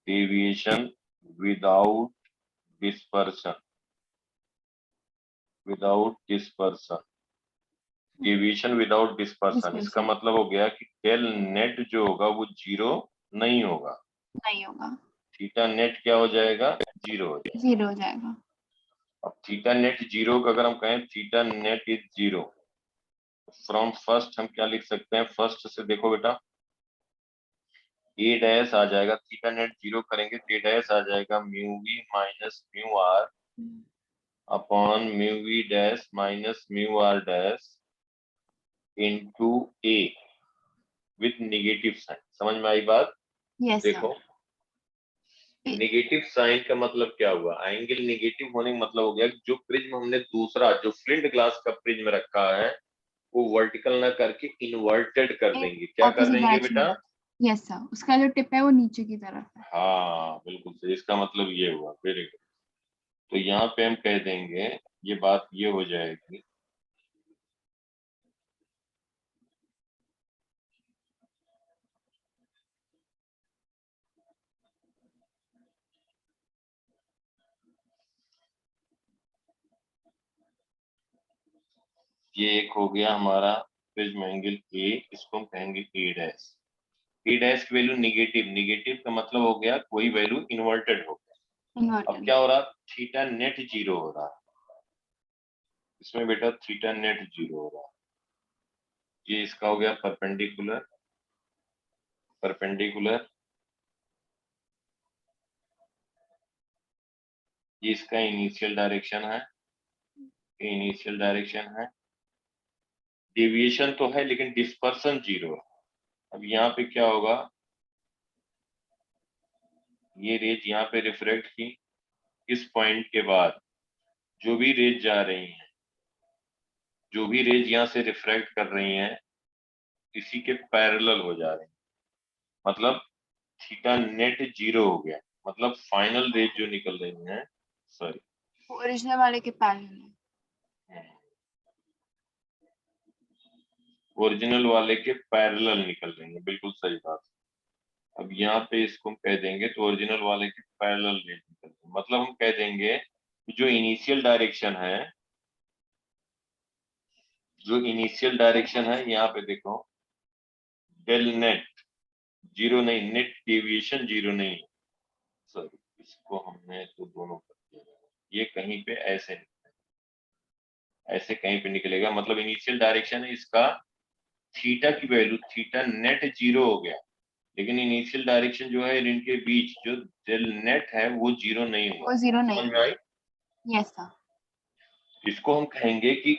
deviation without dispersion, without dispersion, deviation without dispersion, इसका मतलब हो गया कि डेल नेट जो होगा वो जीरो नहीं होगा, थीटा नेट क्या हो जाएगा, जीरो हो जाएगा। अब थीटा नेट जीरो का अगर हम कहें theta net is zero, from first हम क्या लिख सकते हैं, फर्स्ट से देखो बेटा, ए डैश आ जाएगा, थीटा नेट जीरो करेंगे तो ए डैश आ जाएगा mu we minus mu are upon mu we dash minus mu are dash into a with negative sign. समझ में आई बात? देखो, नेगेटिव साइन का मतलब क्या हुआ, एंगल नेगेटिव होने का मतलब हो गया कि जो प्रिज्म हमने दूसरा जो फ्लिंट ग्लास का प्रिज्म रखा है वो वर्टिकल ना करके इन्वर्टेड कर देंगे। क्या कर देंगे बेटा? यस सर, उसका जो टिप है वो नीचे की तरफ है। हाँ बिल्कुल सही, इसका मतलब ये हुआ। Very good. तो यहाँ पे हम कह देंगे, ये बात ये हो जाएगी, ये एक हो गया हमारा प्रिज्म एंगल ए, इसको हम कहेंगे ए डैश। ए डैश की वैल्यू निगेटिव, निगेटिव का मतलब हो गया कोई वैल्यू इन्वर्टेड हो गया। अब इन्वर्टेड। क्या हो रहा, थीटा नेट 0 हो रहा, इसमें बेटा थीटा नेट 0 हो रहा। ये इसका हो गया परपेंडिकुलर, परपेंडिकुलर, ये इसका इनिशियल डायरेक्शन है, इनिशियल डायरेक्शन है। डेविएशन तो है लेकिन डिस्पर्सन 0 है। अब यहाँ पे क्या होगा, ये रेज यहाँ पे रिफ्रेक्ट की, इस पॉइंट के बाद जो भी रेज जा रही हैं, जो भी रेज यहाँ से रिफ्रेक्ट कर रही हैं, इसी के पैरेलल हो जा रही हैं। मतलब थीटा नेट 0 हो गया, मतलब फाइनल रेज जो निकल रही हैं, सॉरी ओरिजिनल वाले के पैरेलल है। ओरिजिनल वाले के पैरेलल निकल रही हैं, बिल्कुल सही बात। अब यहाँ पे इसको हम कह देंगे तो ओरिजिनल वाले के पैरेलल रेज निकल रही है, मतलब हम कह देंगे जो इनिशियल डायरेक्शन है, जो इनिशियल डायरेक्शन है, यहाँ पे देखो डेल नेट 0 नहीं, नेट डेविएशन 0 नहीं, सॉरी इसको हमने तो दोनों कर दिया, ये कहीं पे ऐसे ऐसे कहीं पे निकलेगा, मतलब इनिशियल डायरेक्शन है इसका, थीटा की वैल्यू थीटा नेट 0 हो गया, लेकिन इनिशियल डायरेक्शन जो है इनके बीच जो डेल नेट है वो 0 नहीं हुआ, वो 0 नहीं। समझ में आई? Yes sir. इसको हम कहेंगे कि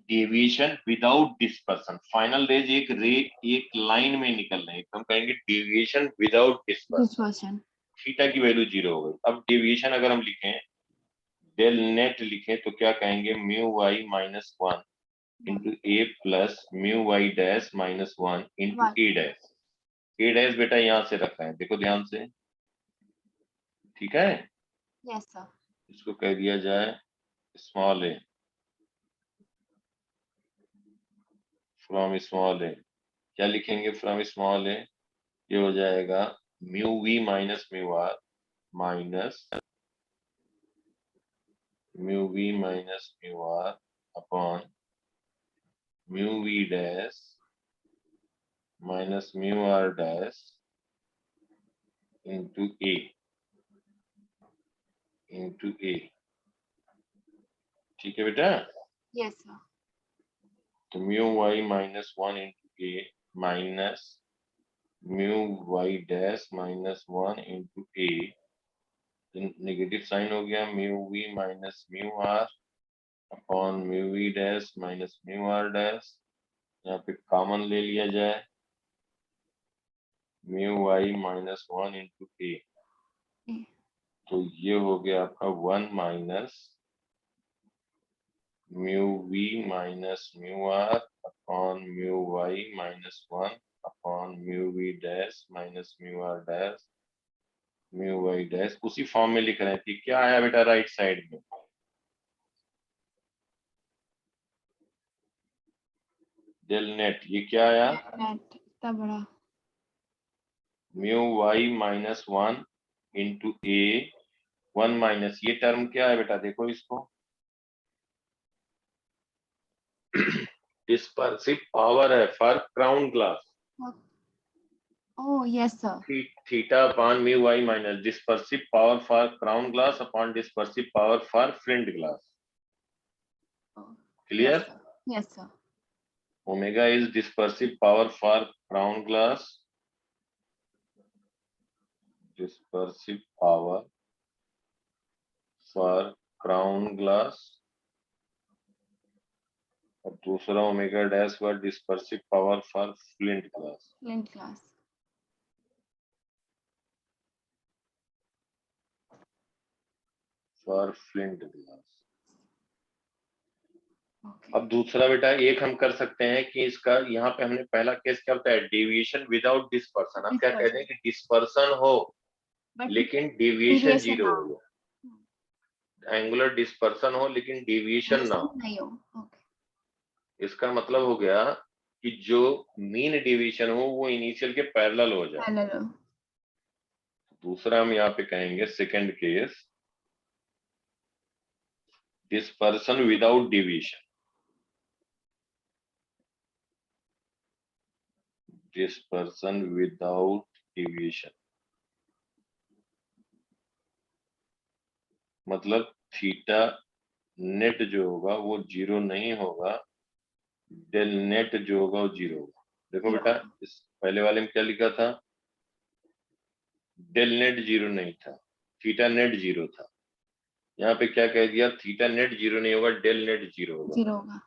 deviation without dispersion. Final rays एक लाइन में निकल रहे हैं, तो हम कहेंगे डेविएशन विदाउट डिस्पर्सन। थीटा की वैल्यू 0 हो गई। अब डेविएशन अगर हम लिखें, डेल नेट लिखें तो क्या कहेंगे, mu Y minus 1 into A plus mu Y dash minus 1 into A dash. A dash बेटा यहाँ से रखा है, देखो ध्यान से, ठीक है? Yes sir. इसको कह दिया जाए small A, from small A. क्या लिखेंगे फ्रॉम स्मॉल ए, ये हो जाएगा mu we minus mu R minus mu we minus mu are upon mu we dash minus mu are dash into A, into A. ठीक है बेटा? Yes sir. तो mu Y minus 1 into A minus mu Y dash minus 1 into A, negative sign हो गया, mu V minus mu are upon mu we dash minus mu are dash. यहाँ पे common ले लिया जाए, म्यू वाई माइनस 1 इंटू ए, तो ये हो गया आपका 1 minus mu we minus mu are upon mu Y minus 1 upon mu we dash minus mu are dash mu Y dash. उसी फॉर्म में लिख रहे थे, क्या आया बेटा राइट साइड में, डेल नेट, ये क्या आया, नेट इतना बड़ा mu Y minus 1 into a, 1 minus ये टर्म क्या है बेटा, देखो इसको, डिस्पर्सिव पावर है for crown glass, oh yes sir. Theta upon mu Y minus dispersive power for crown glass upon dispersive power for flint glass. Clear? Yes sir. Omega is dispersive power for crown glass, dispersive power for crown glass, और दूसरा omega dash for dispersive power for flint glass. Flint glass. For flint glass. Okay. अब दूसरा बेटा एक हम कर सकते हैं कि इसका यहाँ पे हमने पहला केस क्या होता है, डेविएशन विदाउट डिस्पर्सन। हम क्या कहते हैं कि डिस्पर्सन हो लेकिन डेविएशन 0 हो, एंगुलर डिस्पर्सन हो लेकिन डेविएशन ना हो। ओके। इसका मतलब हो गया कि जो मीन डेविएशन हो वो इनिशियल के पैरेलल हो जाए। पैरेलल। दूसरा हम यहाँ पे कहेंगे second case, dispersion without deviation. Dispersion without deviation, मतलब थीटा नेट जो होगा वो 0 नहीं होगा, डेल नेट जो होगा वो 0 होगा। देखो बेटा, इस पहले वाले में क्या लिखा था, डेल नेट 0 नहीं था, थीटा नेट 0 था। यहाँ पे क्या कह दिया, थीटा नेट 0 नहीं होगा, डेल नेट 0 होगा।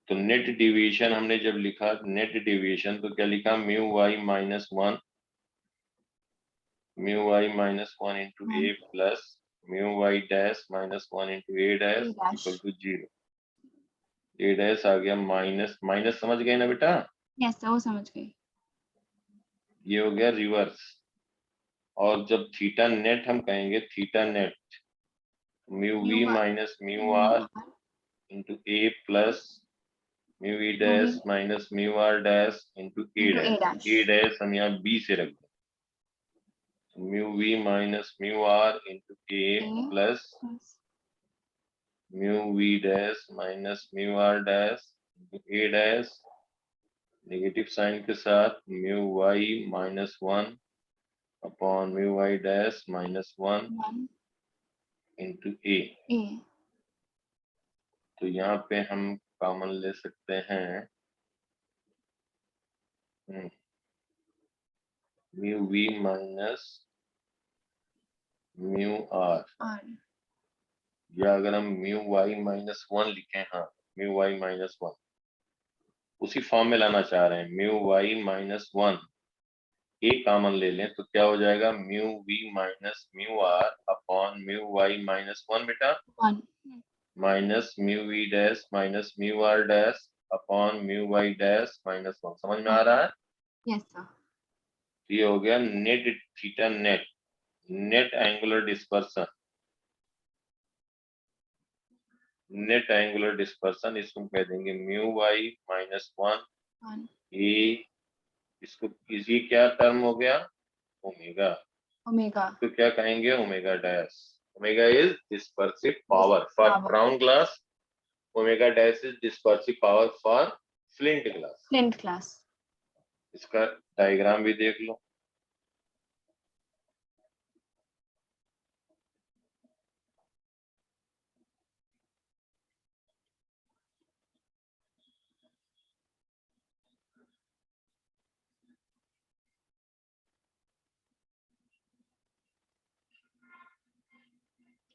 तो नेट डेविएशन हमने जब लिखा नेट डेविएशन, तो क्या लिखा, mu Y minus 1 into A plus mu Y dash minus 1 into A dash equal to 0। A dash आ गया माइनस माइनस, समझ गए ना बेटा? यस सर, वो समझ गई। ये हो गया रिवर्स। और जब थीटा नेट हम कहेंगे, theta net mu we minus mu are into A plus mu we dash minus mu are dash into A dash. A dash हम यहाँ बी से रख दें, mu we minus mu are into A plus mu we dash minus mu are dash into A dash, negative sign के साथ mu Y minus 1 upon mu Y dash minus 1 into ए। तो यहाँ पे हम कॉमन ले सकते हैं mu we minus mu r, या अगर हम म्यू वाई माइनस 1 लिखें, हाँ म्यू वाई माइनस 1 उसी फॉर्म में लाना चाह रहे हैं, mu Y minus 1 a common ले लें तो क्या हो जाएगा, mu we minus mu are upon mu Y minus 1 बेटा minus mu we dash minus mu are dash upon mu Y dash minus 1। समझ में आ रहा है? Yes sir. ये हो गया net theta net, net angular dispersion, net angular dispersion इसको कह देंगे म्यू वाई माइनस 1 ए, इसको इसी क्या टर्म हो गया, ओमेगा। ओमेगा तो क्या कहेंगे, omega dash. Omega is dispersive power for brown glass, omega dash is dispersive power for flint glass. Flint glass. इसका डायग्राम भी देख लो।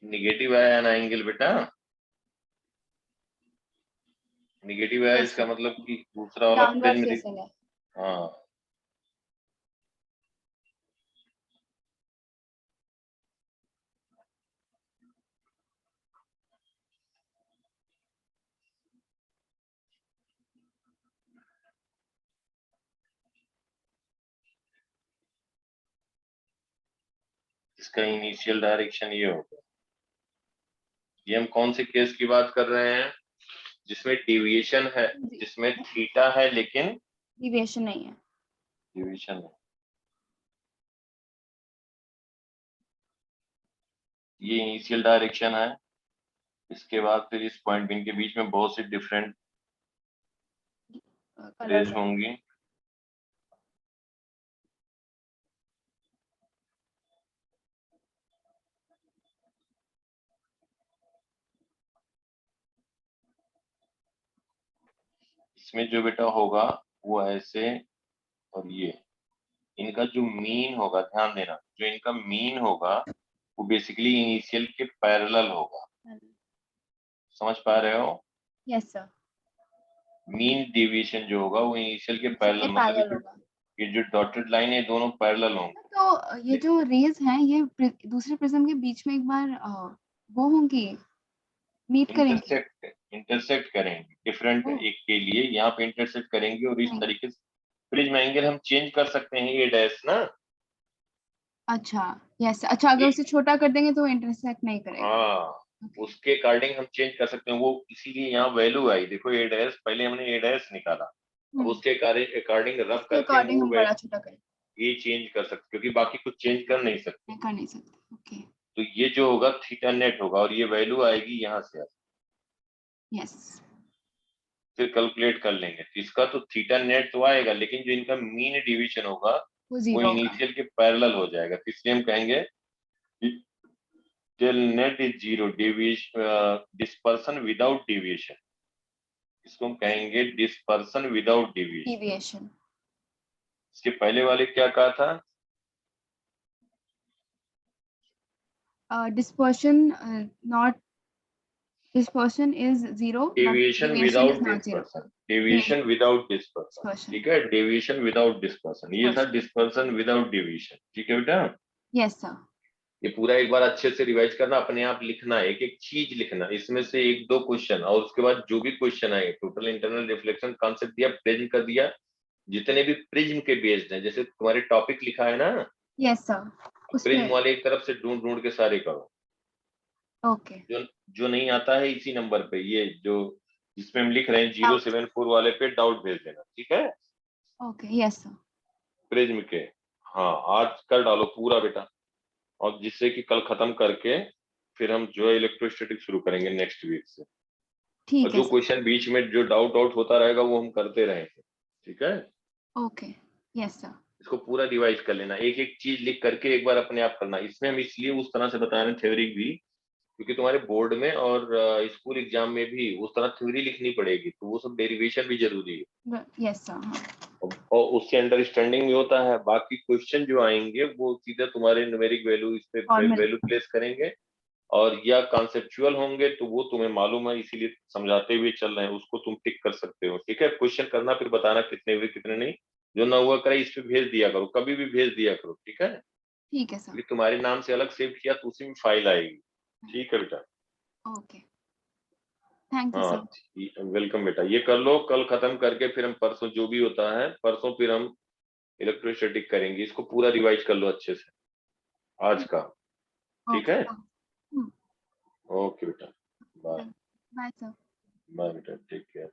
निगेटिव आया ना एंगल बेटा, निगेटिव आया इसका मतलब कि दूसरा वाला पेज में, हाँ इसका इनिशियल डायरेक्शन ये होगा। ये हम कौन से केस की बात कर रहे हैं, जिसमें डेविएशन है, जिसमें थीटा है लेकिन डेविएशन नहीं है, डेविएशन है। ये इनिशियल डायरेक्शन है। इसके बाद फिर इस पॉइंट बिन के बीच में बहुत सी डिफरेंट रेज होंगी। इसमें जो बेटा होगा वो ऐसे, और ये इनका जो मीन होगा, ध्यान देना, जो इनका मीन होगा वो बेसिकली इनिशियल के पैरेलल होगा। समझ पा रहे हो? Yes sir. मीन डेविएशन जो होगा वो इनिशियल के पैरेलल, मतलब ये जो डॉटेड लाइन है दोनों पैरेलल होंगे। तो ये जो रेज हैं ये दूसरे प्रिज्म के बीच में एक बार वो होंगी, मीट करेंगे, इंटरसेक्ट करेंगे डिफरेंट एक के लिए, यहाँ पे इंटरसेक्ट करेंगे और इस तरीके से प्रिज्म एंगल हम चेंज कर सकते हैं, ये डैश ना। अच्छा यस, अच्छा अगर उसे छोटा कर देंगे तो इंटरसेक्ट नहीं करेगा। हाँ उसके अकॉर्डिंग हम चेंज कर सकते हैं वो, इसीलिए यहाँ वैल्यू आई। देखो ए डैश, पहले हमने ए डैश निकाला, अब उसके अकॉर्डिंग रफ करके हम बड़ा छोटा करें, ये चेंज कर सकते, क्योंकि बाकी कुछ चेंज कर नहीं सकते। ओके। तो ये जो होगा थीटा नेट होगा और ये वैल्यू आएगी यहाँ से। यस। फिर कैलकुलेट कर लेंगे। इसका तो थीटा नेट तो आएगा, लेकिन जो इनका मीन डिवीजन होगा वो वो 0 होगा। इनिशियल के पैरेलल हो जाएगा, तो इसलिए हम कहेंगे till net is zero dispersion without deviation. इसको हम कहेंगे डिस्पर्सन विदाउट डिविएशन। डिविएशन। इसके पहले वाले क्या कहा था? Dispersion not, dispersion is 0 but deviation deviation without is not 0. Dispersion, deviation without dispersion, Dispersion. ठीक है, डेविएशन विदाउट डिस्पर्सन, ये था Dispersion. Dispersion without deviation. ठीक है बेटा, Yes sir. ये पूरा एक बार अच्छे से रिवाइज करना, अपने आप लिखना, एक एक चीज लिखना, इसमें से एक दो क्वेश्चन, और उसके बाद जो भी क्वेश्चन आए, टोटल इंटरनल रिफ्लेक्शन कॉन्सेप्ट दिया, प्रिज्म का दिया, जितने भी प्रिज्म के बेस्ड हैं, जैसे तुम्हारे टॉपिक लिखा है ना, Yes sir. प्रिज्म वाले एक तरफ से ढूंढ ढूंढ के सारे करो। Okay. जो नहीं आता है इसी नंबर पे, ये जो जिसमें हम लिख रहे हैं 074 वाले पे डाउट भेज देना, ठीक है? Okay. Yes sir. प्रिज्म के, हाँ आज कर डालो पूरा बेटा, और जिससे कि कल खत्म करके फिर हम जो है इलेक्ट्रोस्टैटिक शुरू करेंगे नेक्स्ट वीक से। ठीक और है जो क्वेश्चन बीच में जो डाउट होता रहेगा वो हम करते रहेंगे, ठीक है? ओके। Yes sir. इसको पूरा रिवाइज कर लेना, एक एक चीज लिख करके एक बार अपने आप करना। इसमें हम इसलिए उस तरह से बता रहे हैं थ्योरी भी, क्योंकि तुम्हारे बोर्ड में और स्कूल एग्जाम में भी उस तरह थ्योरी लिखनी पड़ेगी, तो वो सब डेरिवेशन भी जरूरी है। Yes sir. और उससे अंडरस्टैंडिंग भी होता है। बाकी क्वेश्चन जो आएंगे वो सीधे तुम्हारे न्यूमेरिक वैल्यू इस पे वैल्यू प्लेस करेंगे, और या कॉन्सेप्चुअल होंगे तो वो तुम्हें मालूम है, इसीलिए समझाते हुए चल रहे हैं, उसको तुम टिक कर सकते हो, ठीक है? क्वेश्चन करना फिर बताना कितने हुए कितने नहीं, जो ना हुआ करे इस पे भेज दिया करो, कभी भी भेज दिया करो, ठीक है? ठीक है सर। तुम्हारे नाम से अलग सेव किया तो उसी में फाइल आएगी, ठीक है बेटा? ओके, थैंक यू हाँ सर। वेलकम बेटा, ये कर लो, कल खत्म करके फिर हम परसों जो भी होता है, परसों फिर हम इलेक्ट्रोस्टैटिक करेंगे। इसको पूरा रिवाइज कर लो अच्छे से आज का, ठीक है? ओके बेटा, बाय। Bye sir. बाय बेटा, टेक केयर।